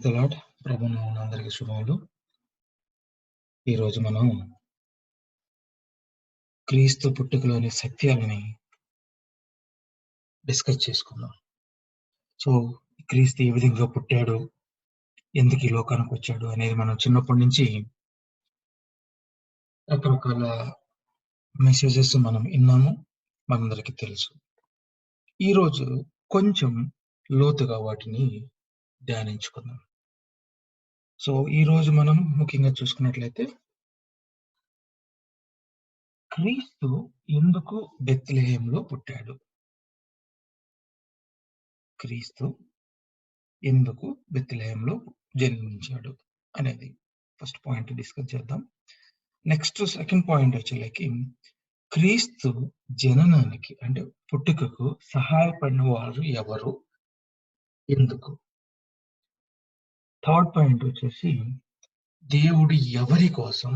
Praise the lord. ప్రభునామమున అందరికీ శుభములు. ఈరోజు మనం క్రీస్తు పుట్టుకలోని సత్యాలని డిస్కస్ చేసుకుందాం. సో క్రీస్తు ఏ విధంగా పుట్టాడు, ఎందుకు ఈ లోకానికి వచ్చాడు అనేది మనం చిన్నప్పటి నుంచి రకరకాల మెసేజెస్ మనం విన్నాము, మనందరికీ తెలుసు. ఈరోజు కొంచెం లోతుగా వాటిని ధ్యానించుకుందాం. సో ఈరోజు మనం ముఖ్యంగా చూసుకున్నట్లయితే క్రీస్తు ఎందుకు బెత్లెహేములో పుట్టాడు, క్రీస్తు ఎందుకు బెత్లెహేములో జన్మించాడు అనేది ఫస్ట్ పాయింట్ డిస్కస్ చేద్దాం. నెక్స్ట్ సెకండ్ పాయింట్ వచ్చేలకి క్రీస్తు జననానికి అంటే పుట్టుకకు సహాయపడిన వారు ఎవరు, ఎందుకు. థర్డ్ పాయింట్ వచ్చేసి దేవుడు ఎవరి కోసం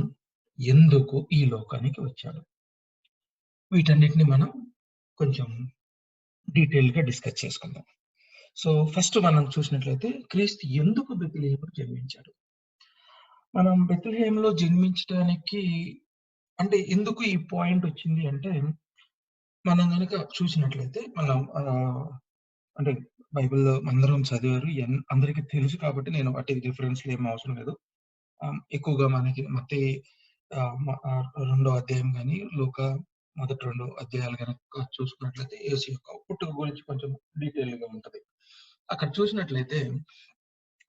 ఎందుకు ఈ లోకానికి వచ్చాడు. వీటన్నిటిని మనం కొంచెం డీటెయిల్ గా డిస్కస్ చేసుకుందాం. సో ఫస్ట్ మనం చూసినట్లయితే క్రీస్తు ఎందుకు బెత్లెహేములో జన్మించాడు. మనం బెత్లెహేములో జన్మించడానికి అంటే ఎందుకు ఈ పాయింట్ వచ్చింది అంటే, మనం కనుక చూసినట్లయితే మనం అంటే బైబిల్లో అందరం చదివారు, అందరికీ తెలుసు కాబట్టి నేను వాటి రిఫరెన్స్లు ఏం అవసరం లేదు. ఎక్కువగా మనకి మత్తయి 2వ అధ్యాయం కానీ లూకా మొదటి 2 అధ్యాయాలు కనుక చూసుకున్నట్లయితే యేసు యొక్క పుట్టుక గురించి కొంచెం డీటెయిల్ గా ఉంటది. అక్కడ చూసినట్లయితే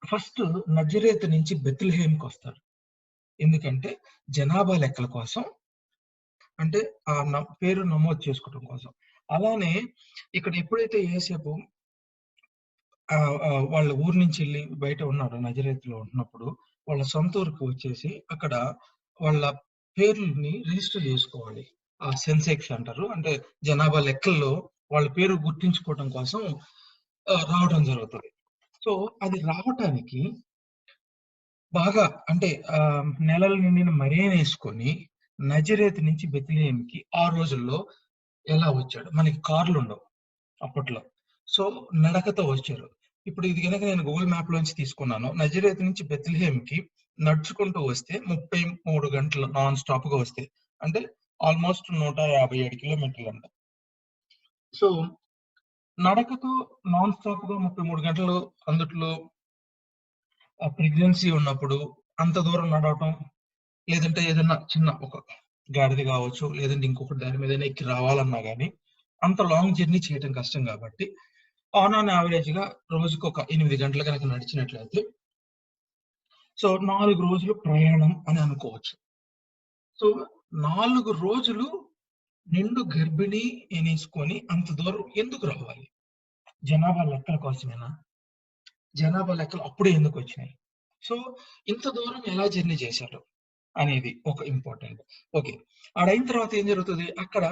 ఫస్ట్ నజరేతు నుంచి బెత్లెహేముకి వస్తాడు. ఎందుకంటే జనాభా లెక్కల కోసం, అంటే ఆ పేరు నమోదు చేసుకోవడం కోసం. అలానే ఇక్కడ ఎప్పుడైతే యేసేపు వాళ్ళ ఊరు నుంచి వెళ్ళి బయట ఉన్నాడు, నజరేతులో ఉంటున్నప్పుడు వాళ్ళ సొంత ఊరికి వచ్చేసి అక్కడ వాళ్ళ పేర్లని రిజిస్టర్ చేసుకోవాలి. ఆ సెన్సెక్స్ అంటారు, అంటే జనాభా లెక్కల్లో వాళ్ళ పేరు గుర్తించుకోవడం కోసం రావడం జరుగుతుంది. సో అది రావటానికి బాగా అంటే నెలల నిండిన మరేనేసుకొని నజరేతు నుంచి బెత్లెహేముకి ఆ రోజుల్లో ఎలా వచ్చాడు. మనకి కార్లు ఉండవు అప్పట్లో, సో నడకతో వచ్చారు. ఇప్పుడు ఇది కనుక నేను గూగుల్ మ్యాప్ లోంచి తీసుకున్నాను, నజరేతు నుంచి బెత్లెహేముకి నడుచుకుంటూ వస్తే 33 గంటలు నాన్ స్టాప్ గా వస్తే, అంటే ఆల్మోస్ట్ 157 కిలోమీటర్లు అంట. సో నడకతో నాన్ స్టాప్ గా 33 గంటలు, అందుట్లో ప్రెగ్నెన్సీ ఉన్నప్పుడు అంత దూరం నడవటం, లేదంటే ఏదైనా చిన్న ఒక గాడిద కావచ్చు, లేదంటే ఇంకొక దాని మీద ఎక్కి రావాలన్నా కానీ అంత లాంగ్ జర్నీ చేయడం కష్టం కాబట్టి ఆన్ యావరేజ్ గా రోజుకు ఒక 8 గంటలు కనుక నడిచినట్లయితే సో 4 రోజులు ప్రయాణం అని అనుకోవచ్చు. సో 4 రోజులు నిండు గర్భిణి అనేసుకొని అంత దూరం ఎందుకు రావాలి? జనాభా లెక్కల కోసమేనా? జనాభా లెక్కలు అప్పుడే ఎందుకు వచ్చినాయి? సో ఇంత దూరం ఎలా జర్నీ చేశాడు అనేది ఒక ఇంపార్టెంట్. ఓకే, ఆడైన తర్వాత ఏం జరుగుతుంది, అక్కడ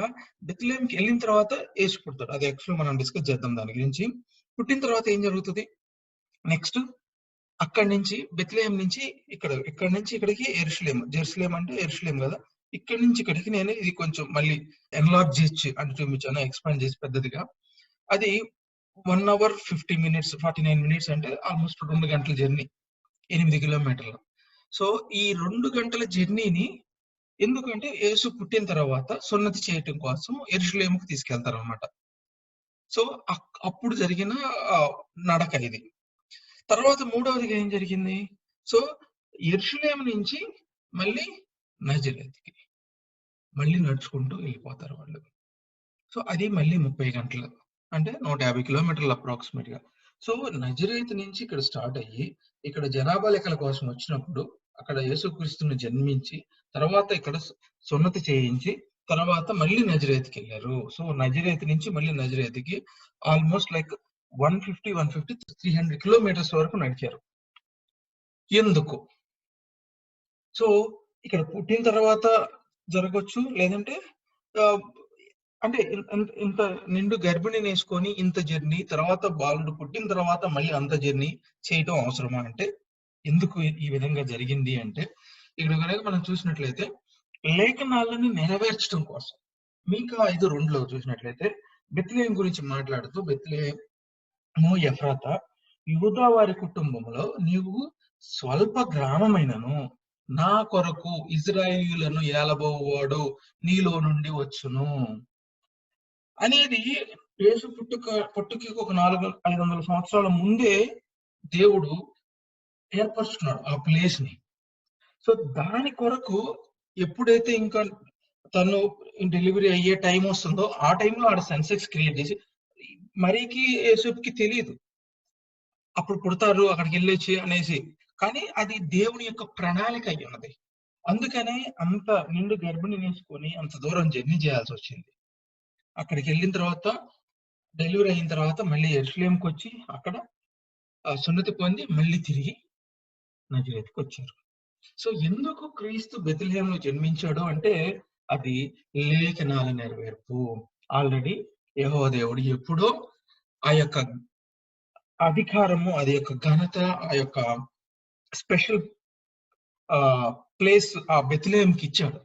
బెత్లెహేముకి వెళ్ళిన తర్వాత యేసు పుడతాడు. అది యాక్చువల్ మనం డిస్కస్ చేద్దాం దాని గురించి. పుట్టిన తర్వాత ఏం జరుగుతుంది నెక్స్ట్, అక్కడి నుంచి బెత్లెహేం నుంచి ఇక్కడ నుంచి ఇక్కడికి జెరూసలేం అంటే యెరూషలేం కదా, ఇక్కడి నుంచి ఇక్కడికి నేను ఇది కొంచెం మళ్ళీ ఎన్లార్జ్ చేసి అంటే చూపించాను, ఎక్స్పాండ్ చేసి పెద్దదిగా. అది 1 hour 50 minutes 49 minutes అంటే ఆల్మోస్ట్ 2 గంటల జర్నీ, 8 కిలోమీటర్లు. సో ఈ 2 గంటల జర్నీని ఎందుకంటే యేసు పుట్టిన తర్వాత సున్నతి చేయటం కోసం యెరూషలేముకి తీసుకెళ్తారు అనమాట. సో అప్పుడు జరిగిన నడక ఇది. తర్వాత మూడవదిగా ఏం జరిగింది, సో యెరూషలేము నుంచి మళ్ళీ నజరేతుకి మళ్ళీ నడుచుకుంటూ వెళ్ళిపోతారు వాళ్ళు. సో అది మళ్ళీ 30 గంటలు, అంటే 150 కిలోమీటర్లు అప్రాక్సిమేట్ గా. సో నజరేతు నుంచి ఇక్కడ స్టార్ట్ అయ్యి ఇక్కడ జనాభా లెక్కల కోసం వచ్చినప్పుడు అక్కడ యేసుక్రీస్తుని జన్మించి తర్వాత ఇక్కడ సున్నతి చేయించి తర్వాత మళ్ళీ నజరేతుకి వెళ్ళారు. సో నజరేతు నుంచి మళ్ళీ నజరేతుకి ఆల్మోస్ట్ లైక్ 150 300 కిలోమీటర్స్ వరకు నడిచారు. ఎందుకు? సో ఇక్కడ పుట్టిన తర్వాత జరగవచ్చు, లేదంటే అంటే ఇంత నిండు గర్భిణిని వేసుకొని ఇంత జర్నీ, తర్వాత బాలుడు పుట్టిన తర్వాత మళ్ళీ అంత జర్నీ చేయటం అవసరమా అంటే, ఎందుకు ఈ విధంగా జరిగింది అంటే, ఇక్కడ కనుక మనం చూసినట్లయితే లేఖనాలను నెరవేర్చడం కోసం. మీకా 5:2లో చూసినట్లయితే బెత్లెహేం గురించి మాట్లాడుతూ, బెత్లెహేము ఎఫ్రాతా యూదా వారి కుటుంబంలో నీవు స్వల్ప గ్రామమైనను నా కొరకు ఇజ్రాయేలీయులను ఏలబోవాడు నీలో నుండి వచ్చును అనేది యేసు పుట్టుకి ఒక 500 సంవత్సరాల ముందే దేవుడు ఏర్పరుచుకున్నాడు ఆ ప్లేస్ ని. సో దాని కొరకు ఎప్పుడైతే ఇంకా తను డెలివరీ అయ్యే టైం వస్తుందో ఆ టైంలో ఆడ సెన్సెక్స్ క్రియేట్ చేసి మరీకి యేసుకి తెలియదు అప్పుడు పుడతారు అక్కడికి వెళ్ళొచ్చి అనేసి. కానీ అది దేవుని యొక్క ప్రణాళిక అయి ఉన్నది. అందుకనే అంత నిండు గర్భిణి వేసుకొని అంత దూరం జర్నీ చేయాల్సి వచ్చింది. అక్కడికి వెళ్ళిన తర్వాత డెలివరీ అయిన తర్వాత మళ్ళీ యెరూషలేంకి వచ్చి అక్కడ సున్నతి పొంది మళ్ళీ తిరిగి నజరేతుకు వచ్చారు. సో ఎందుకు క్రీస్తు బెత్లెహేంలో జన్మించాడు అంటే అది లేఖనాల నెరవేర్పు. ఆల్రెడీ యెహోవా దేవుడు ఎప్పుడో ఆ యొక్క అధికారము, అది యొక్క ఘనత, ఆ యొక్క స్పెషల్ ప్లేస్ ఆ బెత్లెహేంకి ఇచ్చాడు.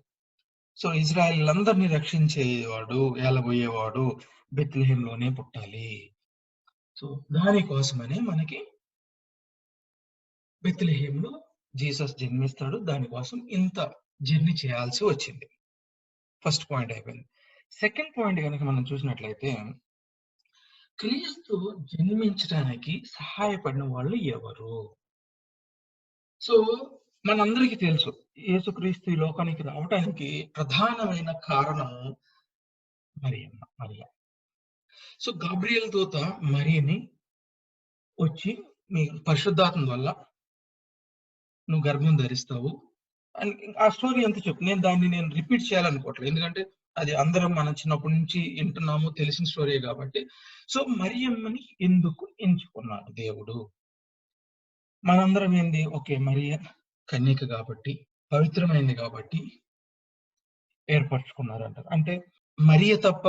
సో ఇజ్రాయేలీలందరినీ రక్షించేవాడు, ఏలబోయేవాడు బెత్లెహేంలోనే పుట్టాలి. సో దానికోసమనే మనకి బెత్లెహేంలో జీసస్ జన్మిస్తాడు. దానికోసం ఇంత జర్నీ చేయాల్సి వచ్చింది. ఫస్ట్ పాయింట్ అయిపోయింది. సెకండ్ పాయింట్ కనుక మనం చూసినట్లయితే క్రీస్తు జన్మించడానికి సహాయపడిన వాళ్ళు ఎవరు? సో మనందరికీ తెలుసు యేసుక్రీస్తు ఈ లోకానికి రావడానికి ప్రధానమైన కారణము మరియ. సో గాబ్రియల్ దూత మరియని వచ్చి మీ పరిశుద్ధాత్మ వల్ల నువ్వు గర్భం ధరిస్తావు అని ఆ స్టోరీ ఎంత చెప్పు. నేను రిపీట్ చేయాలనుకోవట్లేదు. ఎందుకంటే అది అందరం మనం చిన్నప్పటి నుంచి వింటున్నాము, తెలిసిన స్టోరీ కాబట్టి. సో మరియమ్మని ఎందుకు ఎంచుకున్నాడు దేవుడు? మనందరం ఏంది, ఓకే మరియ కన్యక కాబట్టి, పవిత్రమైంది కాబట్టి ఏర్పరచుకున్నారు అంటారు. అంటే మరియ తప్ప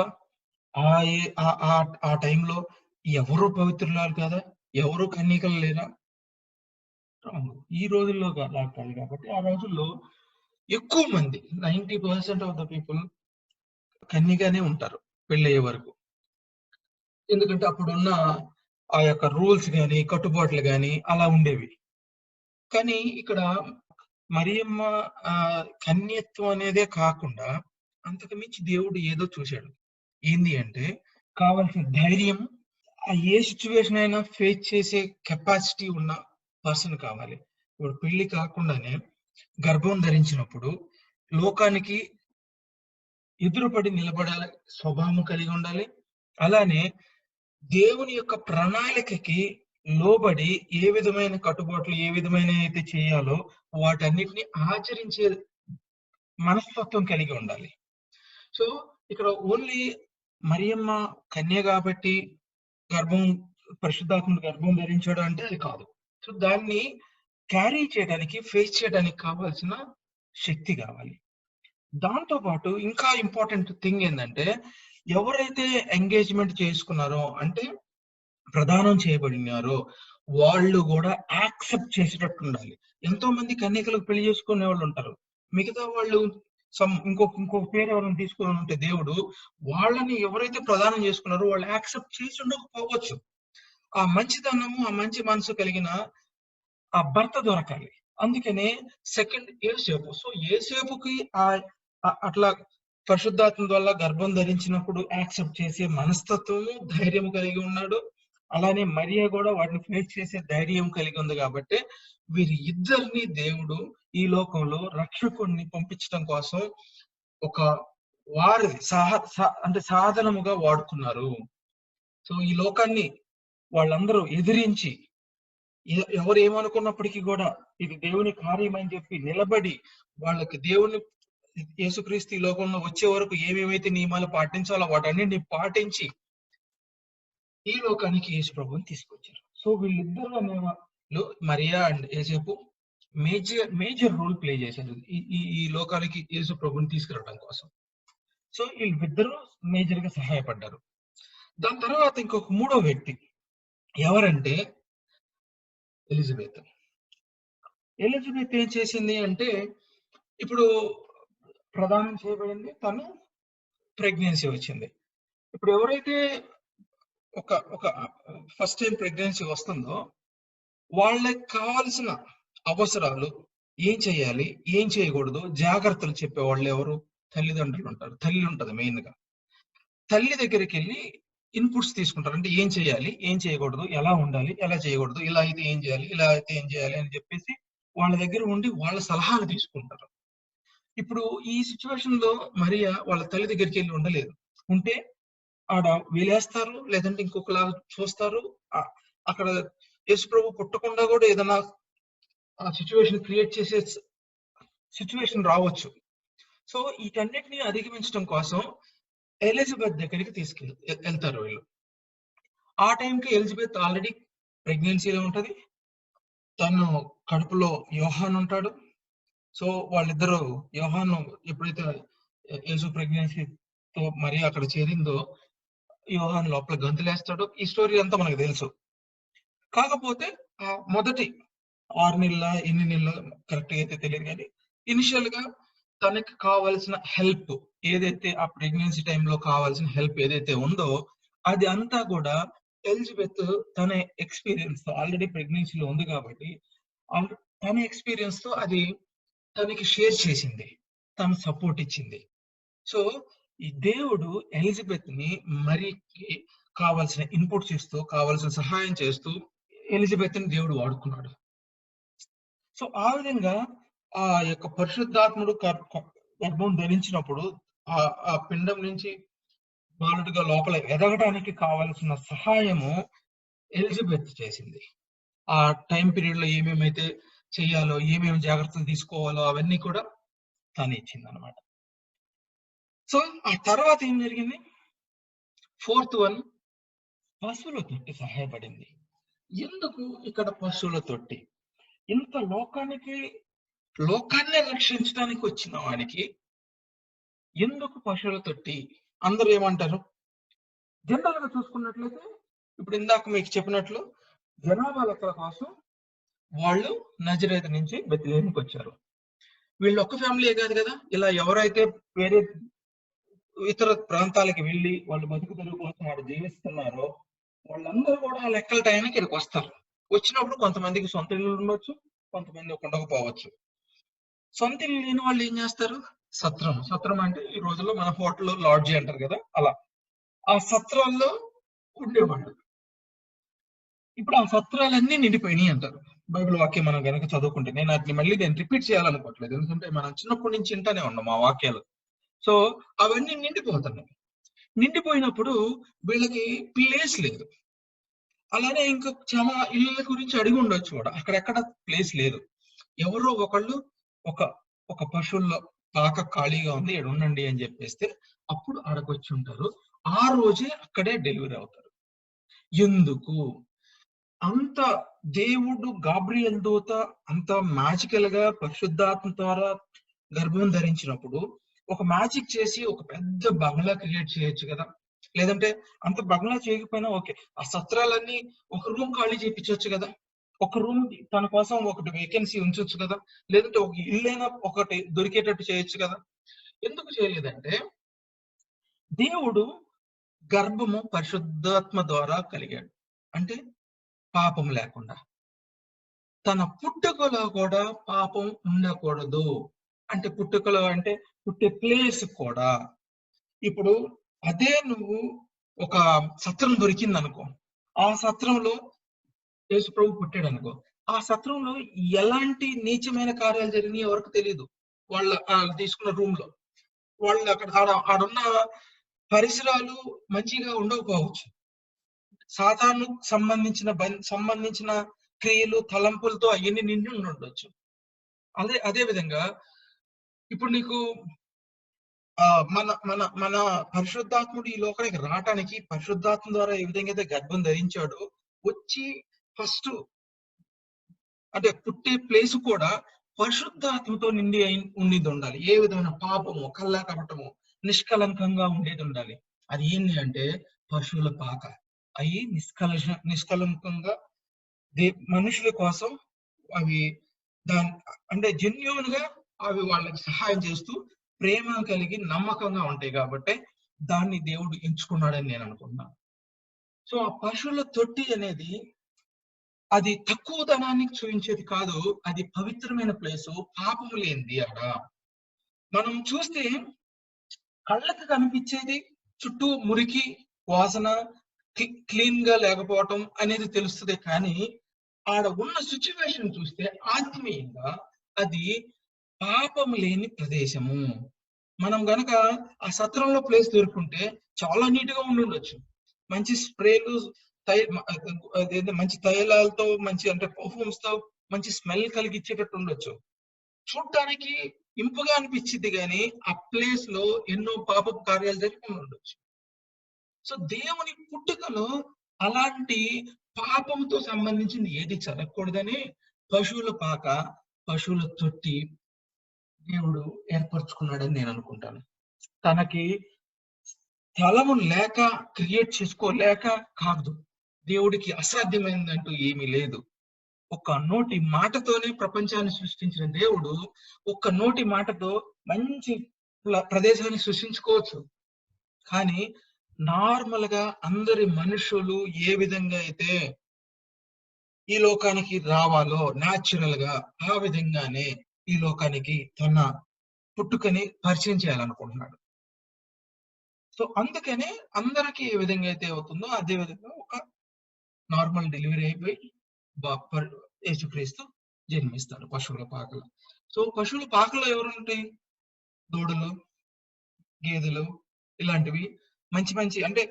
ఆ టైంలో ఎవరు పవిత్రులాలు కదా, ఎవరు కన్యకలు లేరా? ఈ రోజుల్లో అలా కాదు కాబట్టి ఆ రోజుల్లో ఎక్కువ మంది 90% ఆఫ్ ద పీపుల్ కన్యగానే ఉంటారు పెళ్ళయ్యే వరకు. ఎందుకంటే అప్పుడున్న ఆ యొక్క రూల్స్ గాని, కట్టుబాట్లు గాని అలా ఉండేవి. కానీ ఇక్కడ మరియమ్మ కన్యత్వం అనేదే కాకుండా అంతకు మించి దేవుడు ఏదో చూశాడు. ఏంది అంటే కావాల్సిన ధైర్యం, ఏ సిచ్యువేషన్ అయినా ఫేస్ చేసే కెపాసిటీ ఉన్న పర్సన్ కావాలి. ఇప్పుడు పెళ్లి కాకుండానే గర్భం ధరించినప్పుడు లోకానికి ఎదురుపడి నిలబడాలి స్వభావం కలిగి ఉండాలి. అలానే దేవుని యొక్క ప్రణాళికకి లోబడి ఏ విధమైన కట్టుబాట్లు, ఏ విధమైన అయితే చేయాలో వాటన్నిటిని ఆచరించే మనస్తత్వం కలిగి ఉండాలి. సో ఇక్కడ ఓన్లీ మరియమ్మ కన్య కాబట్టి పరిశుద్ధాత్ముడు గర్భం ధరించాడు అంటే అది కాదు. సో దాన్ని క్యారీ చేయడానికి, ఫేస్ చేయడానికి కావాల్సిన శక్తి కావాలి. దాంతో పాటు ఇంకా ఇంపార్టెంట్ థింగ్ ఏంటంటే ఎవరైతే ఎంగేజ్మెంట్ చేసుకున్నారో అంటే ప్రదానం చేయబడినారో వాళ్ళు కూడా యాక్సెప్ట్ చేసేటట్టు ఉండాలి. ఎంతో మంది కన్యకలకు పెళ్లి చేసుకునే వాళ్ళు ఉంటారు. మిగతా వాళ్ళు ఇంకొక పేరు ఎవరైనా తీసుకుని ఉంటే దేవుడు వాళ్ళని ఎవరైతే ప్రదానం చేసుకున్నారో వాళ్ళు యాక్సెప్ట్ చేసి ఉండకపోవచ్చు. ఆ మంచితనము, ఆ మంచి మనసు కలిగిన ఆ భర్త దొరకాలి. అందుకనే సెకండ్ యేసేపు. సో యేసేపుకి అట్లా పరిశుద్ధాత్మ వల్ల గర్భం ధరించినప్పుడు యాక్సెప్ట్ చేసే మనస్తత్వము, ధైర్యం కలిగి ఉన్నాడు. అలానే మరియ కూడా వాటిని ఫేస్ చేసే ధైర్యం కలిగి ఉంది కాబట్టి వీరి ఇద్దరిని దేవుడు ఈ లోకంలో రక్షకుణ్ణి పంపించడం కోసం ఒక వారి అంటే సాధనముగా వాడుకున్నారు. సో ఈ లోకాన్ని వాళ్ళందరూ ఎదిరించి ఎవరు ఏమనుకున్నప్పటికీ కూడా ఇది దేవుని కార్యం అని చెప్పి నిలబడి వాళ్ళకి దేవుని యేసుక్రీస్తు ఈ లోకంలో వచ్చే వరకు ఏమేమైతే నియమాలు పాటించాలో వాటన్నిటిని పాటించి ఈ లోకానికి యేసు ప్రభువుని తీసుకొచ్చారు. సో వీళ్ళిద్దరు అనేవాళ్ళు మరియా అండ్ యేసేపు మేజర్ రోల్ ప్లే చేశారు ఈ లోకానికి యేసు ప్రభువుని తీసుకురావడం కోసం. సో వీళ్ళిద్దరూ మేజర్ గా సహాయపడ్డారు. దాని తర్వాత ఇంకొక మూడో వ్యక్తి ఎవరంటే ఎలిజబెత్. ఎలిజబెత్ ఏం చేసింది అంటే ఇప్పుడు ప్రదానం చేయబడింది, తను ప్రెగ్నెన్సీ వచ్చింది. ఇప్పుడు ఎవరైతే ఒక ఫస్ట్ టైం ప్రెగ్నెన్సీ వస్తుందో వాళ్ళకి కావాల్సిన అవసరాలు ఏం చేయాలి, ఏం చేయకూడదు, జాగ్రత్తలు చెప్పేవాళ్ళు ఎవరు? తల్లిదండ్రులు ఉంటారు. తల్లి ఉంటది మెయిన్‌గా. తల్లి దగ్గరికెళ్ళి ఇన్‌పుట్స్ తీసుకుంటారు. అంటే ఏం చేయాలి? ఏం చేయకూడదు? ఎలా ఉండాలి? ఎలా చేయకూడదు? ఇలా అయితే ఏం చేయాలి? ఇలా అయితే ఏం చేయాలి? అని చెప్పేసి వాళ్ళ దగ్గర ఉండి వాళ్ళ సలహాలు తీసుకుంటారు. ఇప్పుడు ఈ సిట్యుయేషన్‌లో మరియ వాళ్ళ తల్లి దగ్గరికెళ్ళి ఉండలేదు. ఉంటే ఆడ వీలేస్తారు. లేదంటే ఇంకొకలాగా చూస్తారు. ఆహ్, అక్కడ యేసుప్రభు పుట్టకుండా గూడా ఏదన్నా సిట్యుయేషన్ క్రియేట్ చేసే సిట్యుయేషన్ రావచ్చు. సో, ఈటన్నిటిని అధిగమించడం కోసం ఎలిజబెత్ దగ్గరికి ఎళ్తారు వీళ్ళు. ఆ టైంకి ఎలిజబెత్ ఆల్రెడీ ప్రెగ్నెన్సీలో ఉంటది. తను కడుపులో యోహాన్ ఉంటాడు. సో, వాళ్ళిద్దరూ యోహాను ఎప్పుడైతే యేసు ప్రెగ్నెన్సీతో మరియ అక్కడ చేరిందో, యోహాన్ లోపల గంతులేస్తాడు. ఈ స్టోరీ అంతా మనకు తెలుసు. కాకపోతే మొదటి 6 నెలల, ఎన్ని నెలలో కరెక్ట్‌గా అయితే తెలీదు గానీ, ఇనిషియల్‌గా తనకి కావాల్సిన హెల్ప్ ఏదైతే ఆ ప్రెగ్నెన్సీ టైమ్‌లో కావాల్సిన హెల్ప్ ఏదైతే ఉందో, అది అంతా గూడా ఎలిజబెత్ తన ఎక్స్‌పీరియన్స్‌తో ఆల్రెడీ ప్రెగ్నెన్సీలో ఉంది గాబట్టి, ఆల్ తన ఎక్స్‌పీరియన్స్‌తో అది తనకి షేర్ చేసింది. తను సపోర్ట్ ఇచ్చింది. సో, ఈ దేవుడు ఎలిజబెత్‌ని మరీకి కావాల్సిన ఇన్‌పుట్స్ ఇస్తూ, కావాల్సిన సహాయం చేస్తూ ఎలిజబెత్‌ని దేవుడు వాడుకున్నాడు. సో, ఆ విధంగా ఆ యొక్క పరిశుద్ధాత్ముడు గర్భం ధరించినప్పుడు ఆ పిండం నుంచి బాలుడిగా లోపల ఎదగడానికి కావాల్సిన సహాయము ఎలిజబెత్ చేసింది. ఆ టైమ్ పీరియడ్‌లో ఏమేమైతే చేయాలో, ఏమేమి జాగ్రత్తలు తీసుకోవాలో అవన్నీ కూడా తనే ఇచ్చిందనమాట. సో, ఆ తర్వాత ఏం జరిగింది? ఫోర్త్ వన్ పశువుల తొట్టి సహాయపడింది. ఎందుకు ఇక్కడ పశువుల తొట్టి? ఇంత లోకాన్నే రక్షించడానికి వచ్చిన వాడికి ఎందుకు పశువుల తొట్టి? అందరూ ఏమంటారు? జనరల్‌గా చూసుకున్నట్లయితే ఇప్పుడు ఇందాక మీకు చెప్పినట్లు జనాభా లెక్కల కోసం వాళ్ళు నజరేతు నుంచి బెత్లెహేముకొచ్చారు. వీళ్ళు ఒక్క ఫ్యామిలీయే కాదు కదా! ఇలా ఎవరైతే వేరే ఇతర ప్రాంతాలకు వెళ్లి వాళ్ళు బతుకు తెరువు కోసం ఆడ జీవిస్తున్నారో వాళ్ళందరూ కూడా ఆ లెక్కల టయానికి ఇక్కడికొస్తారు. వచ్చినప్పుడు కొంతమందికి సొంత ఇల్లులు ఉండొచ్చు. కొంతమంది ఉండకపోవచ్చు. సొంత ఇల్లు లేని వాళ్ళు ఏం చేస్తారు? సత్రం. సత్రం అంటే ఈ రోజుల్లో మన హోటల్‌లో లాడ్జి అంటారు కదా! అలా. ఆ సత్రాల్లో ఉండేవాళ్ళు. ఇప్పుడు ఆ సత్రాలన్నీ నిండిపోయినాయి అంటారు. బైబిల్ వాక్యం మనం గనక చదువుకుంటే. నేను రిపీట్ చేయాలనుకోవట్లేదు. ఎందుకంటే మనం చిన్నప్పటి నుంచి వింటానే ఉన్నాం ఆ వాక్యాలు. సో, అవన్నీ నిండిపోతున్నాయి. నిండిపోయినప్పుడు వీళ్ళకి ప్లేస్ లేదు. అలానే ఇంకా చాలా ఇళ్ళ గురించి అడిగి ఉండొచ్చు కూడా. అక్కడెక్కడ ప్లేస్ లేదు. ఎవరో ఒకళ్ళు ఒక ఒక పశువుల పాక ఖాళీగా ఉంది. ఈడుండండి అని జెప్పేస్తే అప్పుడు ఆడకొచ్చుంటారు. ఆ రోజే అక్కడే డెలివరీ అవుతారు. ఎందుకు? అంత దేవుడు గాబ్రియెల్ దూత అంత మ్యాజికల్‌గా పరిశుద్ధాత్మ ద్వారా గర్భం ధరించినప్పుడు, ఒక మ్యాజిక్ చేసి ఒక పెద్ద బంగ్లా క్రియేట్ చేయొచ్చు గదా! లేదంటే అంత బంగ్లా చేయకపోయినా ఓకే. ఆ సత్రాలన్నీ ఒక రూమ్ ఖాళీ చేపిచ్చొచ్చు గదా! ఒక రూమ్ తన కోసం ఒకటి వేకెన్సీ ఉంచొచ్చు కదా! లేదంటే ఒక ఇల్లైనా ఒకటి దొరికేటట్టు చేయొచ్చు కదా! ఎందుకు చేయలేదంటే, దేవుడు గర్భము పరిశుద్ధాత్మ ద్వారా కలిగాడు. అంటే పాపం లేకుండా. తన పుట్టుకలో కూడా పాపం ఉండకూడదు. అంటే పుట్టుకలో అంటే పుట్టే ప్లేస్ కూడా. ఇప్పుడు అదే నువ్వు ఒక సత్రం దొరికిందనుకో. ఆ సత్రంలో యేసుప్రభు పుట్టాడనుకో. ఆ సత్రంలో ఎలాంటి నీచమైన కార్యాలు జరిగినాయో ఎవరికీ తెలీదు. వాళ్ళ తీసుకున్న రూమ్‌లో. వాళ్ళు అక్కడ ఆడున్న పరిసరాలు మంచిగా ఉండకపోవచ్చు. సాతానుకు సంబంధించిన క్రియలు, తలంపులతో అయన్నీ నిండి ఉండుండొచ్చు. అదే విధంగా ఇప్పుడు నీకు మన మన మన పరిశుద్ధాత్ముడు ఈ లోకానికి రాటానికి పరిశుద్ధాత్మ ద్వారా ఏ విధంగా అయితే గర్భం ధరించాడో, వచ్చి ఫస్ట్ అంటే పుట్టే ప్లేస్ కూడా పరిశుద్ధాత్మతో నిండి ఉండిందుండాలి. ఏ విధమైన పాపము, కపటము, నిష్కలంకంగా ఉండేదుండాలి. అది ఏంది అంటే పశువుల పాక. అయి నిష్కలంకంగా దే మనుషుల కోసం అవి దాన్ అంటే జెన్యూన్‌గా అవి వాళ్ళకి సహాయం చేస్తూ, ప్రేమ కలిగి నమ్మకంగా ఉంటాయి గాబట్టే, దాన్ని దేవుడు ఎంచుకున్నాడని నేననుకుంటున్నాను. సో, ఆ పశువుల తొట్టి అనేది అది తక్కువ ధనాన్ని చూపించేది కాదు, అది పవిత్రమైన ప్లేసు, పాపము లేనిది ఆడ. మనం చూస్తే కళ్ళకి కనిపించేది చుట్టూ మురికి, వాసన, క్లీన్ గా లేకపోవటం అనేది తెలుస్తుంది. కానీ ఆడ ఉన్న సిచ్యువేషన్ చూస్తే ఆత్మీయంగా అది పాపం లేని ప్రదేశము. మనం గనక ఆ సత్రంలో ప్లేస్ దొరుకుంటే చాలా నీట్ గా ఉండొచ్చు. మంచి స్ప్రేలు, మంచి తైలాలతో, మంచి అంటే పర్ఫ్యూమ్స్ తో మంచి స్మెల్ కలిగించేటట్టు ఉండొచ్చు. చూడటానికి ఇంపుగా అనిపించింది కానీ ఆ ప్లేస్ లో ఎన్నో పాపపు కార్యాలు జరిగి ఉండొచ్చు. సో దేవుని పుట్టుకలో అలాంటి పాపంతో సంబంధించింది ఏది జరగకూడదని పశువుల పాక, పశువుల తొట్టి దేవుడు ఏర్పరచుకున్నాడని నేను అనుకుంటాను. తనకి స్థలము లేక, క్రియేట్ చేసుకోలేక కాదు. దేవుడికి అసాధ్యమైనదంటూ ఏమీ లేదు. ఒక్క నోటి మాటతోనే ప్రపంచాన్ని సృష్టించిన దేవుడు ఒక్క నోటి మాటతో మంచి ప్రదేశాన్ని సృష్టించుకోవచ్చు. కానీ నార్మల్ గా అందరి మనుషులు ఏ విధంగా అయితే ఈ లోకానికి రావాలో న్యాచురల్ గా, ఆ విధంగానే ఈ లోకానికి తన పుట్టుకని పరిచయం చేయాలనుకుంటున్నాడు. సో అందుకనే అందరికీ ఏ విధంగా అయితే అవుతుందో అదే విధంగా ఒక నార్మల్ డెలివరీ అయిపోయి యేసుక్రీస్తు జన్మిస్తాడు పశువుల పాకలో. సో పశువుల పాకలో ఎవరుంటాయి? దూడలు, గేదెలు, ఇలాంటివి మంచి మంచి, అంటే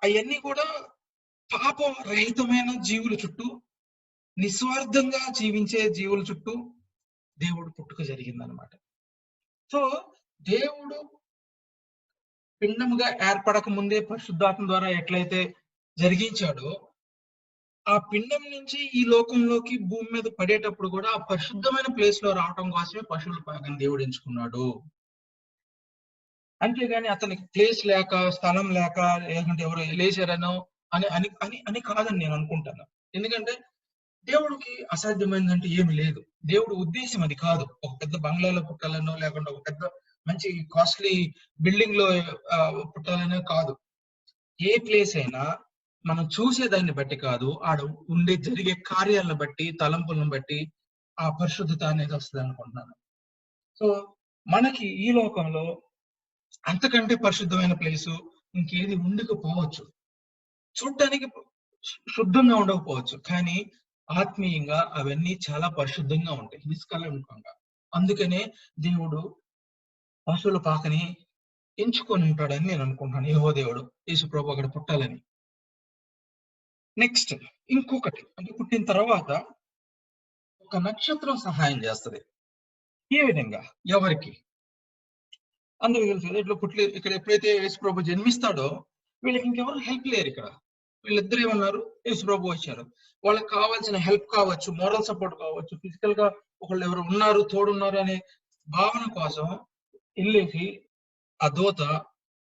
అవన్నీ కూడా పాపం రహితమైన జీవుల చుట్టూ, నిస్వార్థంగా జీవించే జీవుల చుట్టూ దేవుడు పుట్టుక జరిగిందనమాట. సో దేవుడు పిండముగా ఏర్పడక ముందే పరిశుద్ధాత్మ ద్వారా ఎట్లయితే జరిగించాడో, ఆ పిండం నుంచి ఈ లోకంలోకి భూమి మీద పడేటప్పుడు కూడా ఆ పరిశుద్ధమైన ప్లేస్ లో రావటం కోసమే పశువుల పాకని దేవుడు ఎంచుకున్నాడు. అంతేగాని అతనికి ప్లేస్ లేక, స్థలం లేక, లేకుంటే ఎవరు లేచారనో అని అని అని అని కాదని నేను అనుకుంటాను. ఎందుకంటే దేవుడికి అసాధ్యమైనదంటే ఏమి లేదు. దేవుడు ఉద్దేశం అది కాదు. ఒక పెద్ద బంగ్లాలో పుట్టాలనో, లేకుంటే ఒక పెద్ద మంచి కాస్ట్లీ బిల్డింగ్ లో పుట్టాలనో కాదు. ఏ ప్లేస్ అయినా మనం చూసేదాన్ని బట్టి కాదు, ఆడ ఉండే జరిగే కార్యాలను బట్టి, తలంపులను బట్టి ఆ పరిశుద్ధత అనేది వస్తుంది అనుకుంటున్నాను. సో మనకి ఈ లోకంలో అంతకంటే పరిశుద్ధమైన ప్లేసు ఇంకేది ఉండకపోవచ్చు. చూడటానికి శుద్ధంగా ఉండకపోవచ్చు, కానీ ఆత్మీయంగా అవన్నీ చాలా పరిశుద్ధంగా ఉంటాయి, నిష్కలంకంగా. అందుకనే దేవుడు పశువుల పాకని ఎంచుకొని ఉంటాడని నేను అనుకుంటున్నాను. యెహోవా దేవుడు యేసుప్రభు అక్కడ పుట్టాలని. నెక్స్ట్ ఇంకొకటి, అంటే పుట్టిన తర్వాత ఒక నక్షత్రం సహాయం చేస్తుంది. ఏ విధంగా? ఎవరికి? అందరూ తెలుసు. ఇక్కడ ఎప్పుడైతే యేసుప్రభు జన్మిస్తాడో వీళ్ళకి ఇంకెవరు హెల్ప్ లేరు. ఇక్కడ వీళ్ళిద్దరు ఏమన్నారు? యేసుప్రభు వచ్చారు. వాళ్ళకి కావాల్సిన హెల్ప్ కావచ్చు, మోరల్ సపోర్ట్ కావచ్చు, ఫిజికల్ గా ఒకళ్ళు ఎవరు ఉన్నారు, తోడున్నారు అనే భావన కోసం వెళ్ళేసి ఆ దూత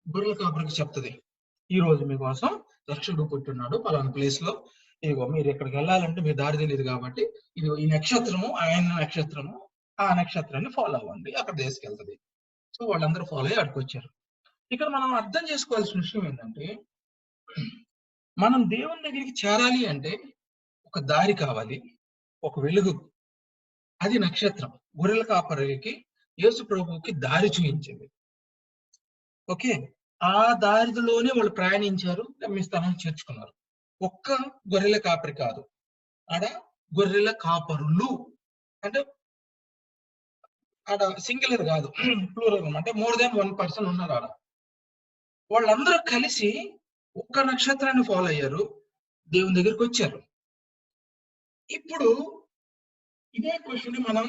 గొర్రెల కాపరికి చెప్తుంది, ఈ రోజు మీకోసం రక్షకుడు పుట్టున్నాడు పలానా ప్లేస్ లో. ఇదిగో మీరు ఎక్కడికి వెళ్ళాలంటే మీరు దారి తెలియదు కాబట్టి ఇది ఈ నక్షత్రము, ఆయన నక్షత్రము, ఆ నక్షత్రాన్ని ఫాలో అవ్వండి, అక్కడ తీసుకెళ్తుంది. సో వాళ్ళందరూ ఫాలో అయ్యి అక్కడికి వచ్చారు. ఇక్కడ మనం అర్థం చేసుకోవాల్సిన విషయం ఏంటంటే, మనం దేవుని దగ్గరికి చేరాలి అంటే ఒక దారి కావాలి, ఒక వెలుగు. అది నక్షత్రం గొర్రెల కాపరికి యేసు ప్రభువుకి దారి చూపించింది. ఓకే, ఆ దారిలోనే వాళ్ళు ప్రయాణించారు, గమ్యస్థానాన్ని చేర్చుకున్నారు. ఒక్క గొర్రెల కాపరి కాదు, ఆడ గొర్రెల కాపరులు అంటే ఆడ సింగులర్ కాదు, ప్లూరల్, అంటే మోర్ దాన్ 1 పర్సన్ ఉన్నారు ఆడ. వాళ్ళందరూ కలిసి ఒక్క నక్షత్రాన్ని ఫాలో అయ్యారు, దేవుని దగ్గరికి వచ్చారు. ఇప్పుడు ఇదే క్వశ్చన్ మనం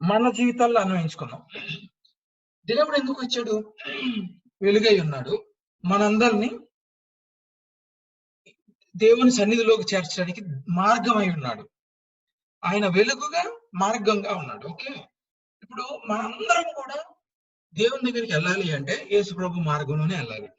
మన జీవితాల్లో అన్వయించుకున్నాం. దేవుడు ఎందుకు వచ్చాడు? వెలుగై ఉన్నాడు, మనందరినీ దేవుని సన్నిధిలోకి చేర్చడానికి మార్గం అయి ఉన్నాడు. ఆయన వెలుగుగా, మార్గంగా ఉన్నాడు. ఓకే, ఇప్పుడు మనందరం కూడా దేవుని దగ్గరికి వెళ్ళాలి అంటే యేసు ప్రభు మార్గంలోనే వెళ్ళాలి.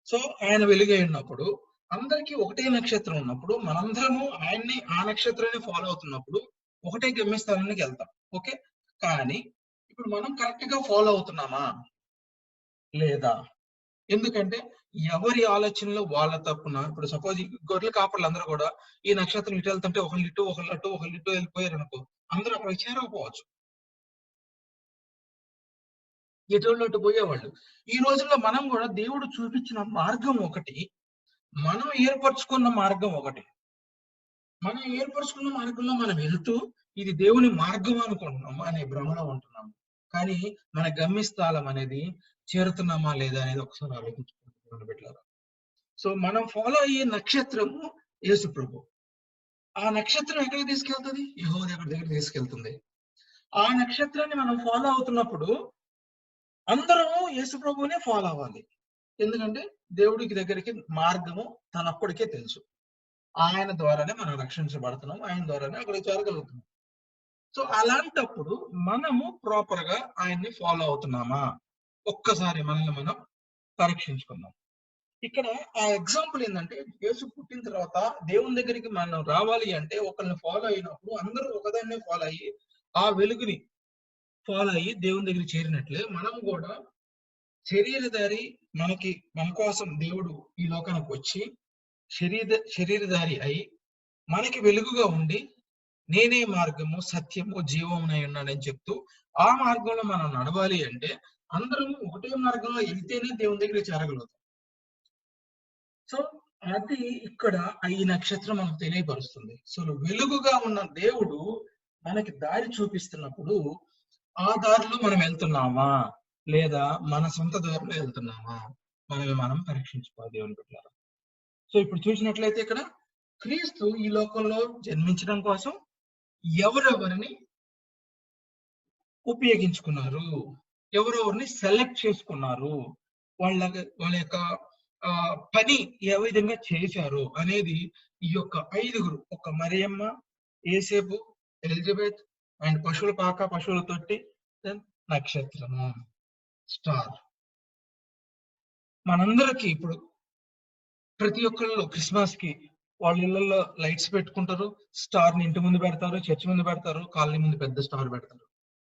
సో ఆయన వెలుగై ఉన్నప్పుడు, అందరికీ ఒకటే నక్షత్రం ఉన్నప్పుడు, మనందరము ఆయన్ని, ఆ నక్షత్రాన్ని ఫాలో అవుతున్నప్పుడు ఒకటే గమ్యస్థానానికి వెళ్తాం. ఓకే, కానీ ఇప్పుడు మనం కరెక్ట్ గా ఫాలో అవుతున్నామా లేదా? ఎందుకంటే ఎవరి ఆలోచనలో వాళ్ళ తప్పున, ఇప్పుడు సపోజ్ గొర్రెల కాపర్లు అందరూ కూడా ఈ నక్షత్రం ఇటు వెళ్తుంటే ఒకళ్ళు ఇటు, ఒకళ్ళు అటు, ఒకళ్ళు ఇటు వెళ్ళిపోయారు అనుకో, అందరూ అక్కడికి చేరకపోవచ్చు. ఎటోళ్ళు అటు పోయేవాళ్ళు. ఈ రోజుల్లో మనం కూడా దేవుడు చూపించిన మార్గం ఒకటి, మనం ఏర్పరచుకున్న మార్గం ఒకటి. మనం ఏర్పరచుకున్న మార్గంలో మనం వెళ్తూ, ఇది దేవుని మార్గం అనుకుంటున్నాం అనే భ్రమలో ఉంటున్నాం. కానీ మన గమ్యస్థానం అనేది చేరుతున్నామా లేదా అనేది ఒకసారి ఆలోచించుకోండి బిడ్డలారా. సో మనం ఫాలో అయ్యే నక్షత్రము యేసు ప్రభు. ఆ నక్షత్రం ఎక్కడికి తీసుకెళ్తది? యెహోవా దగ్గరికి తీసుకెళ్తుంది. ఆ నక్షత్రాన్ని మనం ఫాలో అవుతున్నప్పుడు అందరము యేసు ప్రభువునే ఫాలో అవ్వాలి. ఎందుకంటే దేవుడికి దగ్గరికి మార్గము తనొక్కడికే తెలుసు. ఆయన ద్వారానే మనం రక్షించబడుతున్నాం. ఆయన ద్వారానే అక్కడికి చేరగలుగుతున్నాం. సో అలాంటప్పుడు మనము ప్రాపర్ గా ఆయన్ని ఫాలో అవుతున్నామా? ఒక్కసారి మనల్ని మనం పరీక్షించుకుందాం. ఇక్కడ ఆ ఎగ్జాంపుల్ ఏందంటే, యేసు పుట్టిన తర్వాత దేవుని దగ్గరికి మనం రావాలి అంటే ఒకళ్ళని ఫాలో అయినప్పుడు అందరూ ఒకదాన్నే ఫాలో అయ్యి, ఆ వెలుగుని ఫాలో అయ్యి దేవుని దగ్గరికి చేరినట్లే మనం కూడా శరీరధారి, మన కోసం దేవుడు ఈ లోకానికి వచ్చి శరీరధారి అయి మనకి వెలుగుగా ఉండి, నేనే మార్గము, సత్యము, జీవమునై ఉన్నానని చెప్తూ ఆ మార్గంలో మనం నడవాలి అంటే అందరం ఒకటే మార్గంలో వెళ్తేనే దేవుని దగ్గరికి చేరగలుగుతాం. సో అది ఇక్కడ ఈ నక్షత్రం మనకు తెలియపరుస్తుంది. సో వెలుగుగా ఉన్న దేవుడు మనకి దారి చూపిస్తున్నప్పుడు ఆ దారిలో మనం వెళ్తున్నామా లేదా మన సొంత దారిలో వెళ్తున్నామా మనం పరీక్షించుకోవాలి దేవుని బిడ్డలారా. సో ఇప్పుడు చూసినట్లయితే ఇక్కడ క్రీస్తు ఈ లోకంలో జన్మించడం కోసం ఎవరెవరిని ఉపయోగించుకున్నారు, ఎవరెవరిని సెలెక్ట్ చేసుకున్నారు, వాళ్ళ యొక్క పని ఏ విధంగా చేశారు అనేది ఈ యొక్క 5గురు, ఒక మరియమ్మ, ఏసేపు, ఎలిజబెత్ అండ్ పశువుల పాక, పశువుల తొట్టి, నక్షత్రము, స్టార్. మనందరికి ఇప్పుడు ప్రతి ఒక్కళ్ళు క్రిస్మస్ కి వాళ్ళ ఇళ్లలో లైట్స్ పెట్టుకుంటారు, స్టార్ ని ఇంటి ముందు పెడతారు, చర్చి ముందు పెడతారు, కాలనీ ముందు పెద్ద స్టార్ పెడతారు.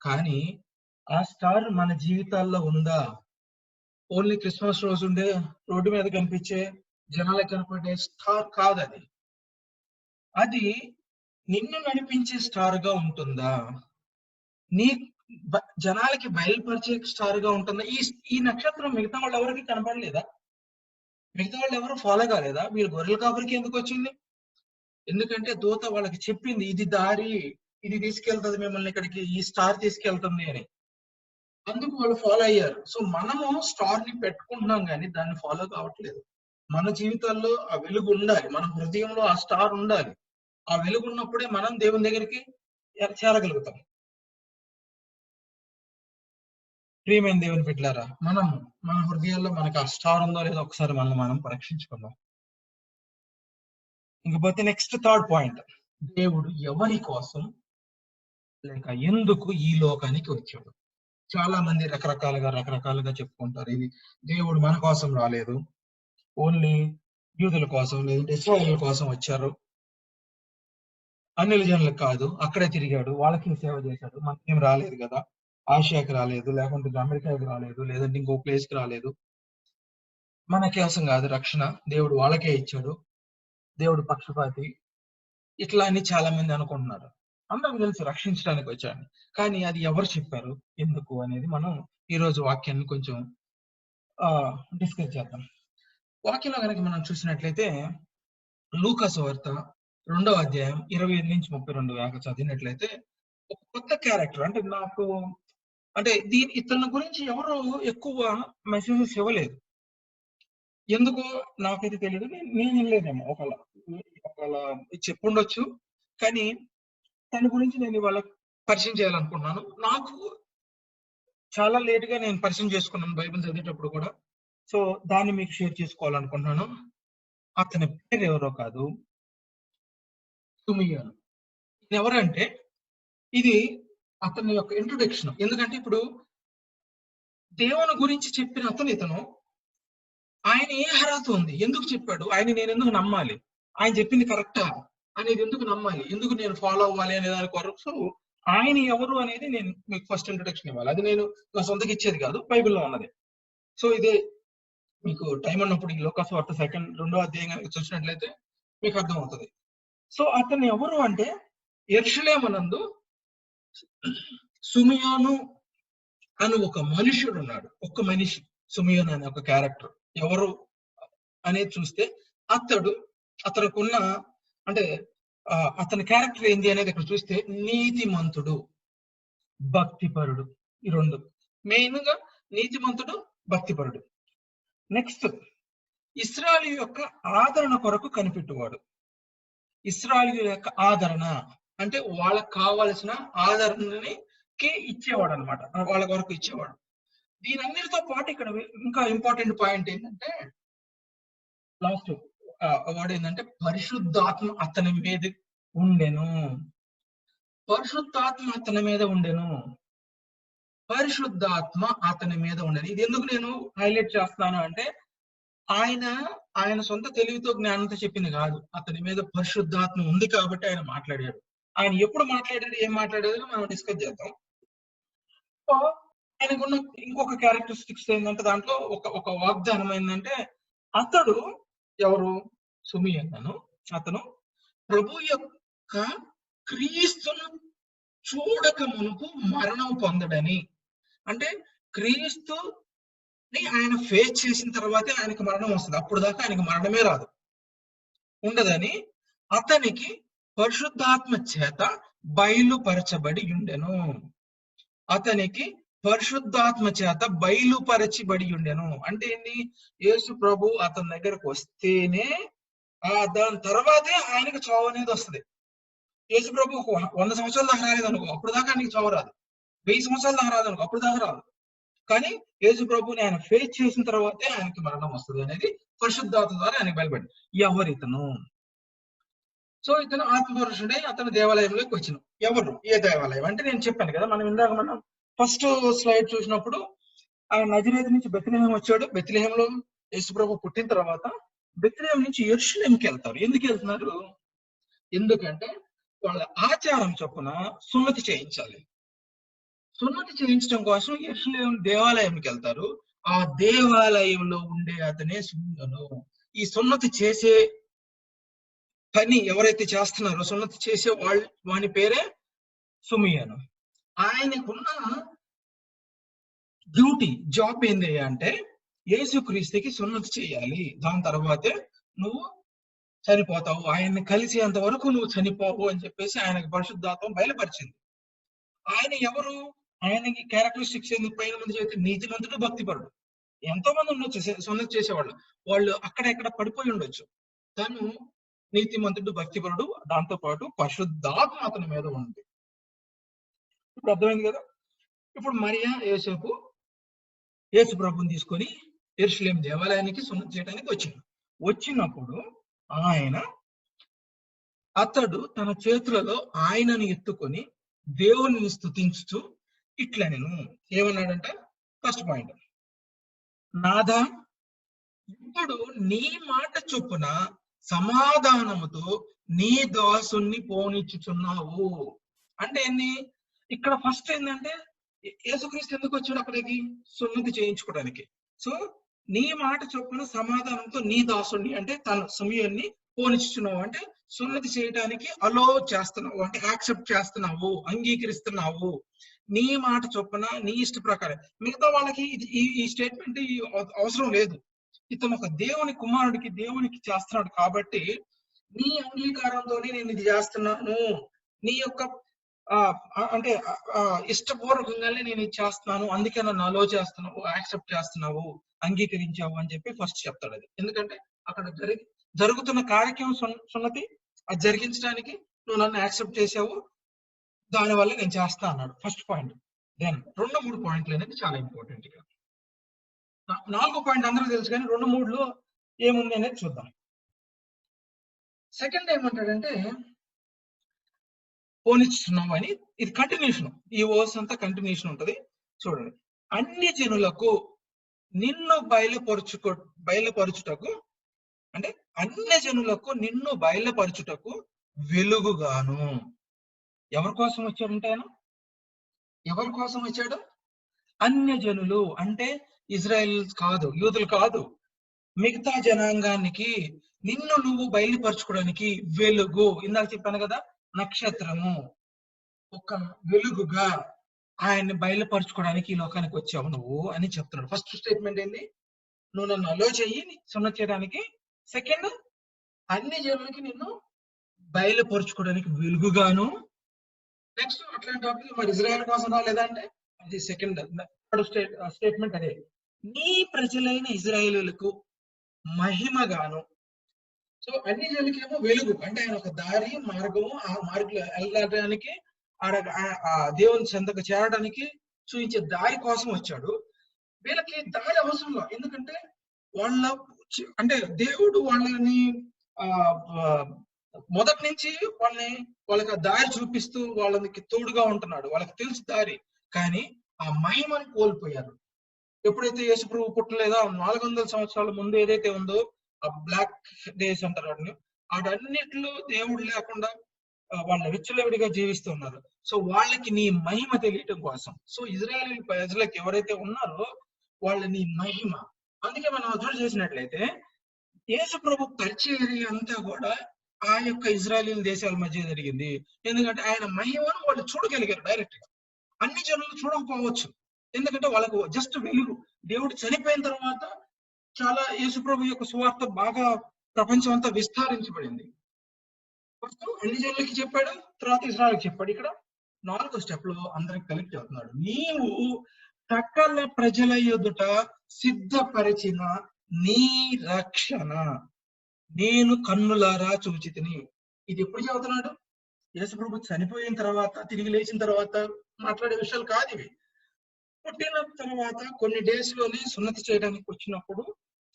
కానీ ఆ స్టార్ మన జీవితాల్లో ఉందా? ఓన్లీ క్రిస్మస్ రోజు ఉండే రోడ్డు మీద కనిపించే జనాలకు కనపడే స్టార్ కాదది. అది నిన్ను నడిపించే స్టార్ గా ఉంటుందా? నీ జనాలకి బయలుపరిచే స్టార్ గా ఉంటుందా? ఈ నక్షత్రం మిగతా వాళ్ళు ఎవరికి కనపడలేదా? మిగతా వాళ్ళు ఎవరు ఫాలో కాలేదా? వీళ్ళు గొర్రెల కాపురికి ఎందుకు వచ్చింది? ఎందుకంటే దూత వాళ్ళకి చెప్పింది, ఇది దారి, ఇది తీసుకెళ్తుంది మిమ్మల్ని ఇక్కడికి, ఈ స్టార్ తీసుకెళ్తుంది అని. అందుకు వాళ్ళు ఫాలో అయ్యారు. సో మనము స్టార్ ని పెట్టుకుంటున్నాం కానీ దాన్ని ఫాలో కావట్లేదు. మన జీవితాల్లో ఆ వెలుగు ఉండాలి, మన హృదయంలో ఆ స్టార్ ఉండాలి. ఆ వెలుగు ఉన్నప్పుడే మనం దేవుని దగ్గరికి చేరగలుగుతాం. ప్రియమైన దేవుని బిడ్డలారా, మన హృదయాల్లో మనకు ఆ స్టార్ ఉందో లేదో ఒకసారి మనం పరీక్షించుకుందాం. ఇంకపోతే నెక్స్ట్ థర్డ్ పాయింట్, దేవుడు ఎవరి కోసం లేక ఎందుకు ఈ లోకానికి వచ్చాడు? చాలా మంది రకరకాలుగా చెప్పుకుంటారు, ఇది దేవుడు మన కోసం రాలేదు, ఓన్లీ యూదుల కోసం లేదంటే ఇశ్రాయేలు కోసం వచ్చారు, అన్యుల జనులకు కాదు, అక్కడే తిరిగాడు, వాళ్ళకి సేవ చేశాడు, మనకేం రాలేదు కదా, ఆసియాకి రాలేదు, లేకుంటే అమెరికాకి రాలేదు, లేదంటే ఇంకో ప్లేస్ కి రాలేదు, మన కోసం కాదు రక్షణ, దేవుడు వాళ్ళకే ఇచ్చాడు, దేవుడు పక్షపాతి, ఇట్లా అని చాలా మంది అనుకుంటున్నారు. అందరికి తెలుసు రక్షించడానికి వచ్చాడు. కానీ అది ఎవరు చెప్పారు, ఎందుకు అనేది మనం ఈ రోజు వాక్యాన్ని కొంచెం డిస్కస్ చేద్దాం. వాక్యంలో కనుక మనం చూసినట్లయితే లూకా సువార్త 2వ అధ్యాయం 25 నుంచి 32 దాకా చదివినట్లయితే ఒక కొత్త క్యారెక్టర్, అంటే నాకు ఇతని గురించి ఎవరు ఎక్కువ మెసేజెస్ ఇవ్వలేదు. ఎందుకో నాకైతే తెలియదు, నేను వినలేదేమో, ఒకవేళ చెప్పుండొచ్చు. కానీ తన గురించి నేను ఇవాళ పరిచయం చేయాలనుకుంటున్నాను. నాకు చాలా లేట్ గా నేను పరిచయం చేసుకున్నాను బైబిల్ చదివేటప్పుడు కూడా. సో దాన్ని మీకు షేర్ చేసుకోవాలనుకుంటున్నాను. అతని పేరు ఎవరో కాదు, సిమియోను. ఎవరంటే ఇది అతని యొక్క ఇంట్రొడక్షన్. ఎందుకంటే ఇప్పుడు దేవుని గురించి చెప్పిన ఇతను, ఆయన ఏ అర్హత ఉంది, ఎందుకు చెప్పాడు, ఆయన నేను ఎందుకు నమ్మాలి, ఆయన చెప్పింది కరెక్టా అనేది ఎందుకు నమ్మాలి, ఎందుకు నేను ఫాలో అవ్వాలి అనే దాని కొరకు. సో ఆయన ఎవరు అనేది నేను మీకు ఫస్ట్ ఇంట్రొడక్షన్ ఇవ్వాలి. అది నేను నా సొంతకి ఇచ్చేది కాదు, బైబిల్లో ఉన్నది. సో ఇదే మీకు టైం ఉన్నప్పుడు ఈ లోకాసువార్త రెండో అధ్యాయం కనుక చూసినట్లయితే మీకు అర్థమవుతుంది. సో అతను ఎవరు అంటే యెరూషలేమునందు సుమియోను అని ఒక మనుషుడు ఉన్నాడు. ఒక మనిషి సుమియోను అనే ఒక క్యారెక్టర్. ఎవరు అనేది చూస్తే అతనుకున్న అంటే అతని క్యారెక్టర్ ఏంది అనేది ఇక్కడ చూస్తే నీతిమంతుడు, భక్తిపరుడు. ఈ రెండు మెయిన్ గా నీతిమంతుడు, భక్తిపరుడు. నెక్స్ట్ ఇశ్రాయేలు యొక్క ఆదరణ కొరకు కనిపెట్టువాడు. ఇశ్రాయేలు యొక్క ఆదరణ అంటే వాళ్ళకి కావలసిన ఆదరణని ఇచ్చేవాడు అనమాట, వాళ్ళ కొరకు ఇచ్చేవాడు. దీనన్నిటితో పాటు ఇక్కడ ఇంకా ఇంపార్టెంట్ పాయింట్ ఏంటంటే లాస్ట్ వర్డ్ ఏంటంటే పరిశుద్ధాత్మ అతని మీద ఉండెను. పరిశుద్ధాత్మ అతని మీద ఉండెను. పరిశుద్ధాత్మ అతని మీద ఉండేది. ఇది ఎందుకు నేను హైలైట్ చేస్తాను అంటే ఆయన సొంత తెలివితో జ్ఞానంతో చెప్పింది కాదు. అతని మీద పరిశుద్ధాత్మ ఉంది కాబట్టి ఆయన మాట్లాడాడు. ఆయన ఎప్పుడు మాట్లాడాడు, ఏం మాట్లాడాడో మనం డిస్కస్ చేద్దాం. సో ఆయనకున్న ఇంకొక క్యారెక్టరిస్టిక్స్ ఏంటంటే దాంట్లో ఒక వాగ్దానం ఏంటంటే అతడు ఎవరు సుమియోను అతను ప్రభు యొక్క క్రీస్తును చూడక మునుపు మరణం పొందడని. అంటే క్రీస్తుని ఆయన ఫేస్ చేసిన తర్వాతే ఆయనకు మరణం వస్తుంది. అప్పుడు దాకా ఆయనకు మరణమే రాదు ఉండదని అతనికి పరిశుద్ధాత్మ చేత బయలుపరచబడి ఉండెను. అతనికి పరిశుద్ధాత్మ చేత బయలుపరచబడి ఉండెను అంటే ఏంటి? యేసు ప్రభు అతని దగ్గరకు వస్తేనే దాని తర్వాతే ఆయనకు చావు అనేది వస్తుంది. యేసు ప్రభు 100 సంవత్సరాల దాకా రాలేదు అనుకో, అప్పుడు దాకా ఆయనకి చావు రాదు. 1000 సంవత్సరాల దాకా రాదు అనుకో, అప్పుడు దాకా రాదు. కానీ యేసు ప్రభుని ఆయన ఫేస్ చేసిన తర్వాతే ఆయనకి మరణం వస్తుంది అనేది పరిశుద్ధాత్మ ద్వారా ఆయనకు బయలుపడి. ఎవరితను? సో ఇతను ఆత్మపురుషుడే. అతను దేవాలయంలోకి వచ్చిన. ఎవరు? ఏ దేవాలయం అంటే నేను చెప్పాను కదా, మనం ఫస్ట్ స్లైడ్ చూసినప్పుడు ఆయన నజరేతు నుంచి బెత్లెహేం వచ్చాడు. బెత్లెహేంలో యేసు ప్రభు పుట్టిన తర్వాత బెత్లెహేం నుంచి యెరూషలేంకి వెళ్తారు. ఎందుకు వెళ్తున్నారు? ఎందుకంటే వాళ్ళ ఆచారం చొప్పున సున్నతి చేయించాలి. సున్నతి చేయించడం కోసం యెరూషలేం దేవాలయంకి వెళ్తారు. ఆ దేవాలయంలో ఉండే అతనే సున్నను. ఈ సున్నతి చేసే పని ఎవరైతే చేస్తున్నారో, సున్నతి చేసే వాని పేరే సుమియోను. ఆయనకున్న డ్యూటీ, జాబ్ ఏంది అంటే యేసుక్రీస్తుకి సున్నతి చేయాలి. దాని తర్వాతే నువ్వు చనిపోతావు, ఆయన్ని కలిసేంత వరకు నువ్వు చనిపోవు అని చెప్పేసి ఆయనకు పరిశుద్ధాత్మ బయలుపరిచింది. ఆయన ఎవరు? ఆయనకి క్యారెక్టరిస్టిక్స్ ఏంది? పైన మంది చేస్తే నీతిమంతుడు, భక్తిపరుడు. ఎంతో మంది ఉండొచ్చు సున్నతి చేసేవాళ్ళు, వాళ్ళు అక్కడెక్కడ పడిపోయి ఉండొచ్చు. తను నీతిమంతుడు, భక్తిపరుడు, దాంతో పాటు పరిశుద్ధాత్మ అతని మీద ఉంది. ఇప్పుడు అర్థమైంది కదా. ఇప్పుడు మరియా యోసేపు యేసు ప్రభుని తీసుకొని యెరూషలేం దేవాలయానికి సున్నతి చేయడానికి వచ్చినప్పుడు అతడు తన చేతులలో ఆయనను ఎత్తుకొని దేవుని స్తుతించుతూ ఇట్లా నేను ఏమన్నాడంట? ఫస్ట్ పాయింట్, నాదా ఇప్పుడు నీ మాట చొప్పున సమాధానముతో నీ దాసుని పోనిచ్చుచున్నావు. అంటే ఏంది? ఇక్కడ ఫస్ట్ ఏంటంటే యేసుక్రీస్తు ఎందుకు వచ్చాడు అక్కడికి? సున్నతి చేయించుకోవడానికి. సో నీ మాట చొప్పున సమాధానంతో నీ దాసుని అంటే తన సుమియోన్ని పోనిచ్చుచున్నావు అంటే సున్నతి చేయడానికి అలో చేస్తున్నావు, అంటే యాక్సెప్ట్ చేస్తున్నావు, అంగీకరిస్తున్నావు. నీ మాట చొప్పున నీ ఇష్ట ప్రకారం. మిగతా వాళ్ళకి ఈ స్టేట్మెంట్ అవసరం లేదు. ఇతను ఒక దేవుని కుమారుడికి, దేవునికి చేస్తున్నాడు కాబట్టి నీ అంగీకారంతోనే నేను ఇది చేస్తున్నాను, నీ యొక్క అంటే ఇష్టపూర్వకంగానే నేను ఇది చేస్తున్నాను, అందుకే నన్ను అలో చేస్తున్నావు, యాక్సెప్ట్ చేస్తున్నావు, అంగీకరించావు అని చెప్పి ఫస్ట్ చెప్తాడు. అది ఎందుకంటే అక్కడ జరుగుతున్న కార్యక్రమం సున్నతి, అది జరిగించడానికి నువ్వు నన్ను యాక్సెప్ట్ చేసావు, దానివల్ల నేను చేస్తా అన్నాడు. First point. దెన్ 2-3 పాయింట్లు అనేది చాలా ఇంపార్టెంట్. ఇక్కడ 4వ పాయింట్ అందరూ తెలుసు, కానీ 2-3లో ఏముంది అనేది చూద్దాం. సెకండ్ ఏమంటాడంటే పోనిస్తున్నావు అని. ఇది కంటిన్యూషన్, ఈ వర్స్ అంతా కంటిన్యూషన్ ఉంటది. చూడండి, అన్ని జనులకు నిన్ను బయలుపరచుటకు అంటే అన్ని జనులకు నిన్ను బయలుపరచుటకు వెలుగుగాను. ఎవరి కోసం వచ్చాడంటే ఆయన? ఎవరి కోసం వచ్చాడు? అన్య జనులు అంటే ఇజ్రాయెల్ కాదు, యూదులు కాదు, మిగతా జనాంగానికి నిన్ను నువ్వు బయలుపరచుకోవడానికి వెలుగు. ఇందాక చెప్పాను కదా, నక్షత్రము, ఒక వెలుగుగా ఆయన్ని బయలుపరచుకోవడానికి ఈ లోకానికి వచ్చావు నువ్వు అని చెప్తున్నాడు. ఫస్ట్ స్టేట్మెంట్ ఏంటి? నువ్వు నన్ను అలో చెయ్యి సున్నతి చేయడానికి. సెకండ్, అన్ని జనులకి నిన్ను బయలుపరుచుకోవడానికి వెలుగుగాను. నెక్స్ట్ అట్లాంటి మరి ఇజ్రాయెల్ కోసం రాలేదా అంటే అది సెకండ్ స్టేట్మెంట్ అదే, నీ ప్రజలైన ఇజ్రాయేలులకు మహిమగాను. సో అన్ని జనులకేమో వెలుగు అంటే ఆయన ఒక దారి మార్గము, ఆ మార్గంలో వెళ్ళడానికి ఆ దేవుని చెంతకు చేరడానికి చూపించే దారి కోసం వచ్చాడు. వీళ్ళకి దారి అవసరంలో, ఎందుకంటే వాళ్ళ అంటే దేవుడు వాళ్ళని మొదటి నుంచి వాళ్ళకి ఆ దారి చూపిస్తూ వాళ్ళకి తోడుగా ఉంటున్నాడు. వాళ్ళకి తెలుసు దారి, కానీ ఆ మహిమను కోల్పోయారు. ఎప్పుడైతే యేసుప్రభు పుట్టలేదో 400 సంవత్సరాల ముందు ఏదైతే ఉందో ఆ బ్లాక్ డేస్ అంటారు వాటిని, వాటన్నిటిలో దేవుడు లేకుండా వాళ్ళ విచ్చలవిడిగా జీవిస్తున్నారు. సో వాళ్ళకి నీ మహిమ తెలియటం కోసం, సో ఇజ్రాయేల్ ప్రజలకు ఎవరైతే ఉన్నారో వాళ్ళ నీ మహిమ. అందుకే మనం అర్థం చేసినట్లయితే యేసు ప్రభు పరిచర్య అంతా కూడా ఆ యొక్క ఇజ్రాయేల్ దేశాల మధ్య జరిగింది. ఎందుకంటే ఆయన మహిమను వాళ్ళు చూడగలిగారు డైరెక్ట్ గా. అన్ని జనులు చూడకపోవచ్చు, ఎందుకంటే వాళ్ళకు జస్ట్ వెలుగు. దేవుడు చనిపోయిన తర్వాత చాలా యేసు ప్రభు యొక్క సువార్త బాగా ప్రపంచం అంతా విస్తరించబడింది. ఫస్ట్ అన్ని జనులకి చెప్పాడు, తర్వాత ఇజ్రాయెల్కి చెప్పాడు. ఇక్కడ 4వ స్టెప్ లో అందరికి కలిపి చెప్తున్నాడు, నీవు సకల ప్రజల ఎదుట సిద్ధపరిచిన నీ రక్షణ నేను కన్నులారా చూచితిని. ఇది ఎప్పుడు చెబుతున్నాడు? యేసు ప్రభు చనిపోయిన తర్వాత, తిరిగి లేచిన తర్వాత మాట్లాడే విషయాలు కాదు ఇవి. పుట్టిన తర్వాత కొన్ని డేస్ లోనే సున్నతి చేయడానికి వచ్చినప్పుడు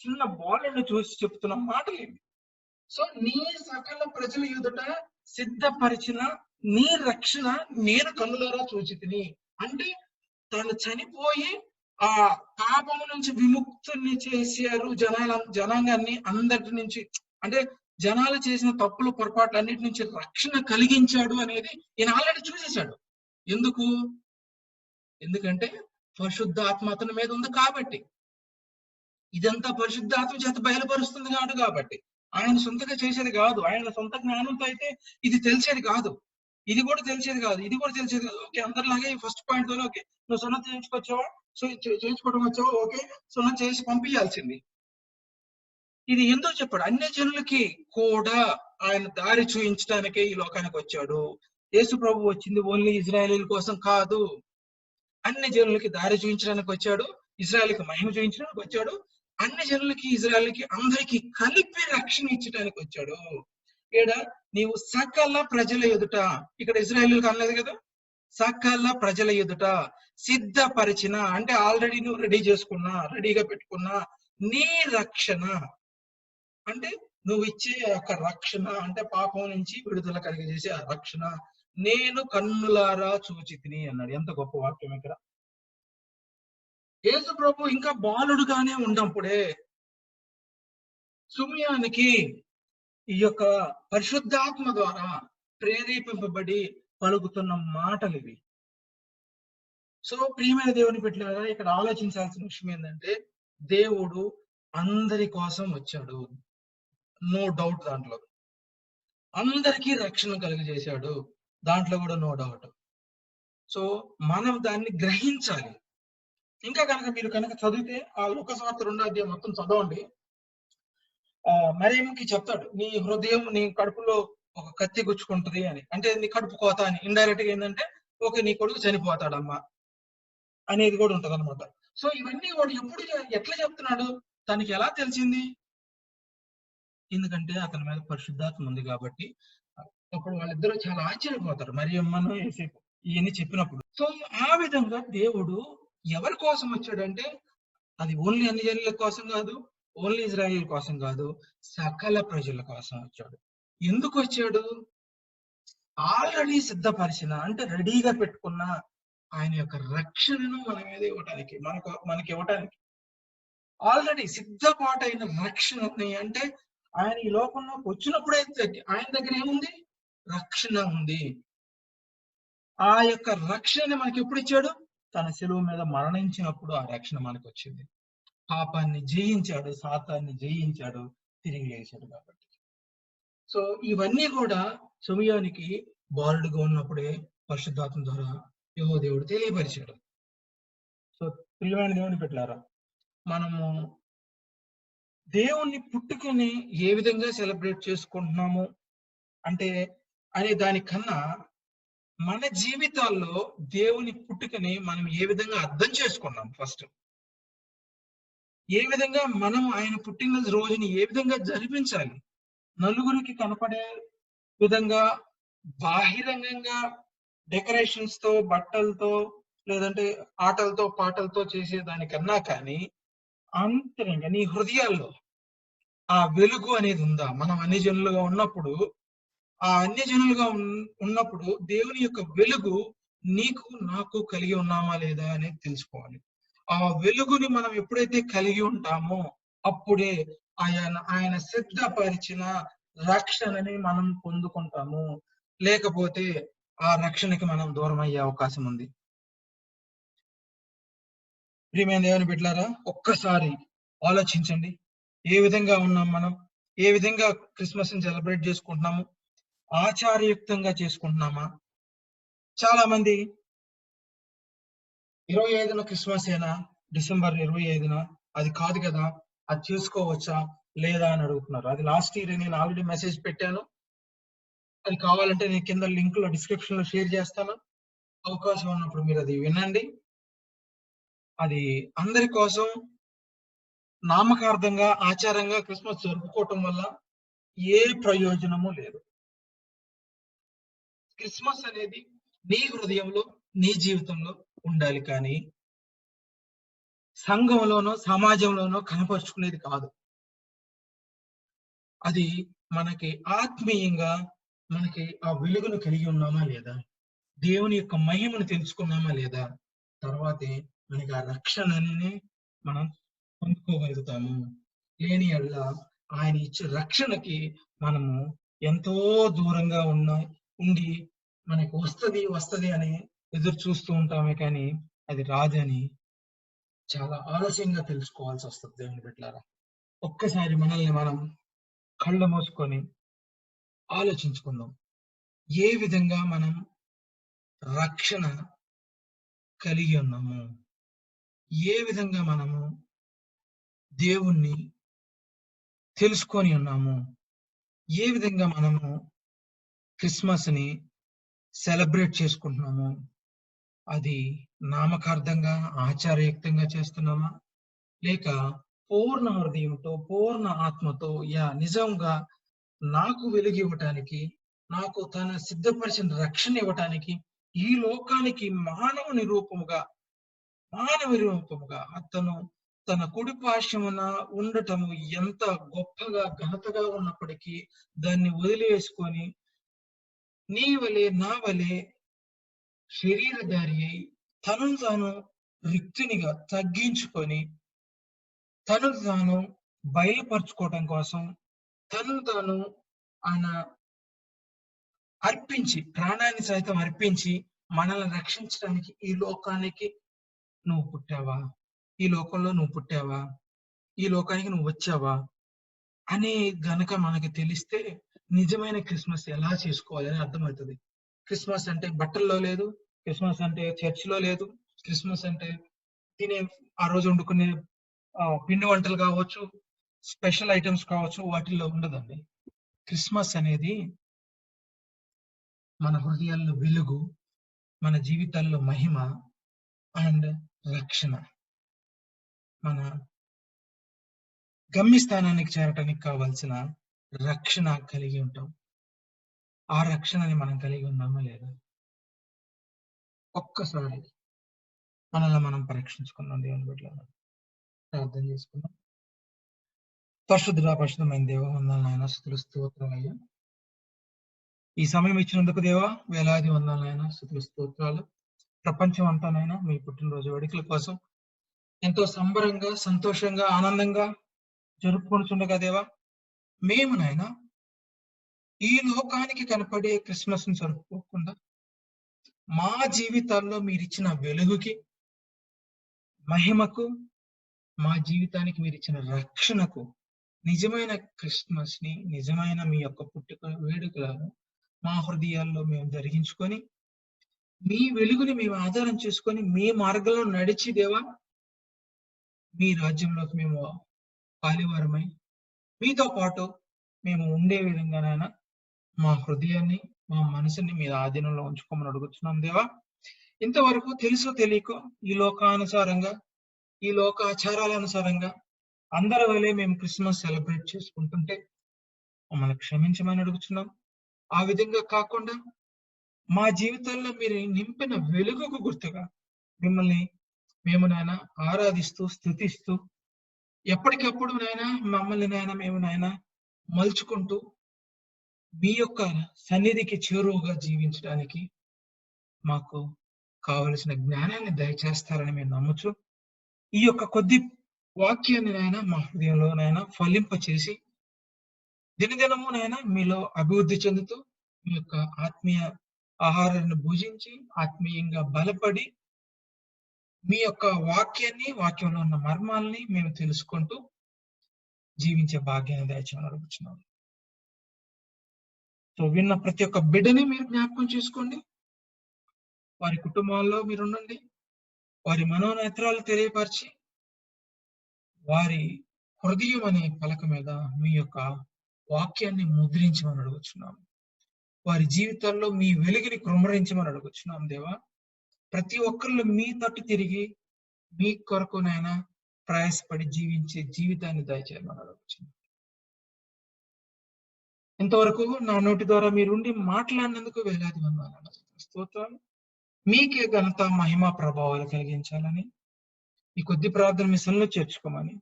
చిన్న బాలుని చూసి చెప్తున్న మాటలు ఇవి. సో నీ సకల ప్రజల ఎదుట సిద్ధపరిచిన నీ రక్షణ నేను కన్నులారా చూచితిని. అంటే తను చనిపోయి ఆ పాపం నుంచి విముక్తుని చేశారు జనాంగాన్ని అందరి నుంచి. అంటే జనాలు చేసిన తప్పులు పొరపాట్లు అన్నిటి నుంచి రక్షణ కలిగించాడు అనేది ఈయన ఆల్రెడీ చూసేశాడు. ఎందుకు? ఎందుకంటే పరిశుద్ధాత్మ అతని మీద ఉంది కాబట్టి. ఇదంతా పరిశుద్ధాత్మ చేత బయలుపరుస్తుంది కాబట్టి. ఆయన సొంతగా చేసేది కాదు. ఆయన సొంత జ్ఞానంతో అయితే ఇది తెలిసేది కాదు, ఇది కూడా తెలిసేది కాదు, ఇది కూడా తెలిసేది కాదు. ఓకే, అందరిలాగే ఫస్ట్ పాయింట్ తోనే ఓకే, నువ్వు సున్నతి చేయించుకొచ్చావా, సో చేయించుకోవడం వచ్చావా, ఓకే సున్నతి చేసి పంపించాల్సింది. ఇది ఎందుకు చెప్పాడు? అన్ని జనులకి కూడా ఆయన దారి చూపించడానికే ఈ లోకానికి వచ్చాడు. యేసు ప్రభు వచ్చింది ఓన్లీ ఇజ్రాయేలీల కోసం కాదు, అన్ని జనులకి దారి చూపించడానికి వచ్చాడు, ఇజ్రాయేల్కి మహిమ చూపించడానికి వచ్చాడు, అన్ని జనులకి ఇజ్రాయేల్కి అందరికి కలిపి రక్షణ ఇచ్చడానికి వచ్చాడు. ఇక్కడ నీవు సకల ప్రజల ఎదుట, ఇక్కడ ఇజ్రాయేలీలకు అనలేదు కదా, సకల ప్రజల ఎదుట సిద్ధపరిచిన అంటే ఆల్రెడీ నువ్వు రెడీ చేసుకున్నా, రెడీగా పెట్టుకున్నా నీ రక్షణ. అంటే నువ్వు ఇచ్చే ఒక రక్షణ అంటే పాపం నుంచి విడుదల కలిగజేసే ఆ రక్షణ నేను కన్నులారా చూచితిని అన్నాడు. ఎంత గొప్ప వాక్యం ఇక్కడ. యేసు ప్రభు ఇంకా బాలుడుగానే ఉన్నప్పుడే సుమయానికి ఈ యొక్క పరిశుద్ధాత్మ ద్వారా ప్రేరేపింపబడి పలుకుతున్న మాటలు ఇవి. సో ప్రియమైన దేవుని పెట్టినారా, ఇక్కడ ఆలోచించాల్సిన విషయం ఏంటంటే దేవుడు అందరి కోసం వచ్చాడు, నో డౌట్. దాంట్లో అందరికీ రక్షణ కలిగజేశాడు, దాంట్లో కూడా నో డౌట్. సో మనం దాన్ని గ్రహించాలి. ఇంకా కనుక మీరు కనుక చదివితే ఆ లూకా సువార్త 2వ అధ్యాయం మొత్తం చదవండి. మరియమ్మకి చెప్తాడు, నీ హృదయం నీ కడుపులో ఒక కత్తి గుచ్చుకుంటది అని. అంటే నీ కడుపు కోత అని ఇండైరెక్ట్ గా ఏంటంటే ఓకే నీ కొడుకు చనిపోతాడమ్మా అనేది కూడా ఉంటది అనమాట. సో ఇవన్నీ వాడు ఎప్పుడు ఎట్లా చెప్తున్నాడు, తనకి ఎలా తెలిసింది? ఎందుకంటే అతని మీద పరిశుద్ధాత్మ ఉంది కాబట్టి. అప్పుడు వాళ్ళిద్దరూ చాలా ఆశ్చర్యపోతారు, మరియమ్మను యేసేపు ఇవన్నీ చెప్పినప్పుడు. సో ఆ విధంగా దేవుడు ఎవరి కోసం వచ్చాడంటే అది ఓన్లీ అన్ని జనుల కోసం కాదు, ఓన్లీ ఇజ్రాయేల్ కోసం కాదు, సకల ప్రజల కోసం వచ్చాడు. ఎందుకు వచ్చాడు? ఆల్రెడీ సిద్ధపరిచిన అంటే రెడీగా పెట్టుకున్న ఆయన యొక్క రక్షణను మన మీద ఇవ్వటానికి, మనకి ఇవ్వటానికి ఆల్రెడీ సిద్ధపాటైన రక్షణని. అంటే ఆయన ఈ లోకంలోకి వచ్చినప్పుడే ఆయన దగ్గర ఏముంది? రక్షణ ఉంది. ఆ యొక్క రక్షణని మనకి ఎప్పుడు ఇచ్చాడు? తన శిలువ మీద మరణించినప్పుడు ఆ రక్షణ మనకు వచ్చింది. పాపాన్ని జయించాడు, సాతాన్ని జయించాడు, తిరిగి లేచాడు కాబట్టి. సో ఇవన్నీ కూడా సమయానికి బాలుడుగా ఉన్నప్పుడే పరిశుద్ధాత్మ ద్వారా యెహోవా దేవుడు తెలియపరిచాడు. సో ప్రియమైన దేవుని బిడ్డలారా, మనము దేవుని పుట్టుకని ఏ విధంగా సెలబ్రేట్ చేసుకుంటున్నాము అంటే అనే దానికన్నా మన జీవితాల్లో దేవుని పుట్టుకని మనం ఏ విధంగా అర్థం చేసుకున్నాం ఫస్ట్. ఏ విధంగా మనం ఆయన పుట్టిన రోజుని ఏ విధంగా జరిపించాలి, నలుగురికి కనపడే విధంగా బాహిరంగంగా డెకరేషన్స్ తో, బట్టలతో, లేదంటే ఆటలతో పాటలతో చేసే దానికన్నా కానీ అంతరంగా నీ హృదయాల్లో ఆ వెలుగు అనేది ఉందా? మనం అన్ని జనులుగా ఉన్నప్పుడు ఆ అన్యజనులుగా ఉన్నప్పుడు దేవుని యొక్క వెలుగు నీకు నాకు కలిగి ఉన్నామా లేదా అనేది తెలుసుకోవాలి. ఆ వెలుగుని మనం ఎప్పుడైతే కలిగి ఉంటామో అప్పుడే ఆయన సిద్ధపరిచిన రక్షణని మనం పొందుకుంటాము. లేకపోతే ఆ రక్షణకి మనం దూరం అయ్యే అవకాశం ఉంది. ప్రియమైన దేవుని బిడ్డలారా, ఒక్కసారి ఆలోచించండి. ఏ విధంగా ఉన్నాం మనం? ఏ విధంగా క్రిస్మస్ ని సెలబ్రేట్ చేసుకుంటున్నాము? ఆచారయుక్తంగా చేసుకుంటున్నామా? చాలా మంది 25న క్రిస్మస్ ఏనా? డిసెంబర్ 25న అది కాదు కదా! అది చేసుకోవచ్చా? లేదా? అని అడుగుతున్నారు. అది లాస్ట్ ఇయర్ నేను ఆల్రెడీ మెసేజ్ పెట్టాను. అది కావాలంటే నేను కింద లింక్‌లో డిస్క్రిప్షన్‌లో షేర్ చేస్తాను. అవకాశం ఉన్నప్పుడు మీరు అది వినండి. అది అందరి కోసం నామకార్థంగా, ఆచారంగా క్రిస్మస్ జరుపుకోవటం వల్ల ఏ ప్రయోజనము లేదు. క్రిస్మస్ అనేది నీ హృదయంలో, నీ జీవితంలో ఉండాలి కానీ సంఘంలోనో, సమాజంలోనో కనపరుచుకునేది కాదు. అది మనకి ఆత్మీయంగా మనకి ఆ వెలుగును కలిగి ఉన్నామా లేదా? దేవుని యొక్క మహిమను తెలుసుకున్నామా లేదా? తర్వాతే మనకి ఆ రక్షణని మనం పొందుకోగలుగుతాము. లేని యెడల ఆయన ఇచ్చే రక్షణకి మనము ఎంతో దూరంగా ఉండి మనకి వస్తది అని ఎదురు చూస్తూ ఉంటామే కానీ అది రాదని చాలా ఆలస్యంగా తెలుసుకోవాల్సొస్తది దేవుని బిడ్డలారా. ఒక్కసారి మనల్ని మనం కళ్ళు మూసుకొని ఆలోచించుకుందాం. ఏ విధంగా మనం రక్షణ కలిగి ఉన్నాము? ఏ విధంగా మనము దేవుణ్ణి తెలుసుకొని ఉన్నాము? ఏ విధంగా మనము క్రిస్మస్‌ని సెలబ్రేట్ చేసుకుంటున్నాము? అది నామకార్థంగా, ఆచారయుక్తంగా చేస్తున్నామా? లేక పూర్ణ హృదయంతో, పూర్ణ ఆత్మతో నిజంగా నాకు వెలుగివ్వటానికి, నాకు తన సిద్ధపరిచిన రక్షణ ఇవ్వటానికి, ఈ లోకానికి మానవ రూపముగా అతను తన కుడి పార్శ్వమున ఉండటము ఎంత గొప్పగా, ఘనతగా ఉన్నప్పటికీ దాన్ని వదిలివేసుకొని నీ వలె, నా వలె శరీరధారి అయి తనను తాను రిక్తునిగా తగ్గించుకొని తనను తాను బయలుపరుచుకోవటం కోసం తనను తాను ఆయన అర్పించి, ప్రాణాన్ని సైతం అర్పించి మనల్ని రక్షించడానికి ఈ లోకానికి నువ్వు పుట్టావా? ఈ లోకంలో నువ్వు పుట్టావా? ఈ లోకానికి నువ్వు వచ్చావా? అని గనక మనకు తెలిస్తే నిజమైన క్రిస్మస్ ఎలా చేసుకోవాలని అర్థమవుతది. క్రిస్మస్ అంటే బట్టల్లో లేదు. క్రిస్మస్ అంటే చర్చ్‌లో లేదు. క్రిస్మస్ అంటే తినే ఆ రోజు వండుకునే పిండి వంటలు కావచ్చు, స్పెషల్ ఐటెమ్స్ కావచ్చు వాటిల్లో ఉండదండి. క్రిస్మస్ అనేది మన హృదయాల్లో వెలుగు, మన జీవితాల్లో మహిమ అండ్ రక్షణ. మన గమ్యస్థానానికి చేరటానికి కావాల్సిన రక్షణ కలిగి ఉంటాం. ఆ రక్షణని మనం కలిగి ఉన్నామా లేదా? ఒక్కసారి మనల్ని మనం పరీక్షించుకుందాం దేవుని బిడ్డలారా. ప్రార్థన చేసుకుందాం. పరిశుద్ధమైన దేవా, వందనాలు నాయన, స్తుతులు స్తోత్రాలయ్యా. ఈ సమయం ఇచ్చినందుకు దేవా వేలాది వందనాలు నాయన, స్తుతులు స్తోత్రాలు. ప్రపంచం అంతానైనా మీ పుట్టినరోజు వేడుకల కోసం ఎంతో సంబరంగా, సంతోషంగా, ఆనందంగా జరుపుకొనుచుండగా దేవా, మేము నాయన ఈ లోకానికి కనపడే క్రిస్మస్ ని జరుపుకోకుండా మా జీవితాల్లో మీరిచ్చిన వెలుగుకి, మహిమకు, మా జీవితానికి మీరిచ్చిన రక్షణకు, నిజమైన క్రిస్మస్‌ని, నిజమైన మీ యొక్క పుట్టుక వేడుకలను మా హృదయాల్లో మేము జరిగించుకొని, మీ వెలుగుని మేము ఆధారం చేసుకొని, మీ మార్గంలో నడిచి దేవా, మీ రాజ్యంలోకి మేము పాలివారమై, మీతో పాటు మేము ఉండే విధంగా నాయన మా హృదయాన్ని, మా మనసుని మీ ఆధీనంలో ఉంచుకోమని అడుగుతున్నాం దేవా. ఇంతవరకు తెలుసో తెలియకో ఈ లోకానుసారంగా, ఈ లోక ఆచారాలనుసారంగా అందరి వలె మేము క్రిస్మస్ సెలబ్రేట్ చేసుకుంటుంటే మమ్మల్ని క్షమించమని అడుగుతున్నాం. ఆ విధంగా కాకుండా మా జీవితాల్లో మీరు నింపిన వెలుగుకు గుర్తుగా మిమ్మల్ని మేము నాయన ఆరాధిస్తూ, స్తుతిస్తూ ఎప్పటికప్పుడు నాయన మమ్మల్ని నాయన మేము నాయన మలుచుకుంటూ మీ యొక్క సన్నిధికి చేరువగా జీవించడానికి మాకు కావలసిన జ్ఞానాన్ని దయచేస్తారని మేము నమ్ముచు, ఈ యొక్క కొద్ది వాక్యాన్ని నాయన మా హృదయంలో నాయన ఫలింపచేసి దినదినము నాయన మీలో అభివృద్ధి చెందుతూ మీ యొక్క ఆత్మీయ ఆహారాన్ని భుజించి ఆత్మీయంగా బలపడి మీ యొక్క వాక్యాన్ని, వాక్యంలో ఉన్న మర్మాల్ని మేము తెలుసుకుంటూ జీవించే భాగ్యాన్ని దయచేయమని అడుగుతున్నాము. సో విన్న ప్రతి ఒక్క బిడ్డని మీరు జ్ఞాపకం చేసుకోండి. వారి కుటుంబాల్లో మీరుండండి. వారి మనోనేత్రాలు తెలియపరిచి వారి హృదయం అనే పలక మీద మీ యొక్క వాక్యాన్ని ముద్రించమని అడుగుతున్నాము. వారి జీవితాల్లో మీ వెలుగుని కృమ్మరించమని అడుగుతున్నాం దేవా. ప్రతి ఒక్కళ్ళు మీ తట్టు తిరిగి మీ కొరకునైనా ప్రయాసపడి జీవించే జీవితాన్ని దయచేయమని అడుగుతున్నాం. ఇంతవరకు నా నోటి ద్వారా మీరుండి మాట్లాడినందుకు వేలాది వందనాలు, స్తోత్రాలు. మీకే ఘనత, మహిమ, ప్రభావాలు కలిగించాలని ఈ కొద్ది ప్రార్థన మీ సన్నిధిలో చేర్చుకోమని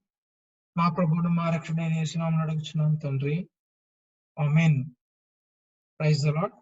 మా ప్రభువును మా రక్షకుడైన యేసు నామమున అడుగుచున్నాం తండ్రి. ఆమేన్. Praise the lord.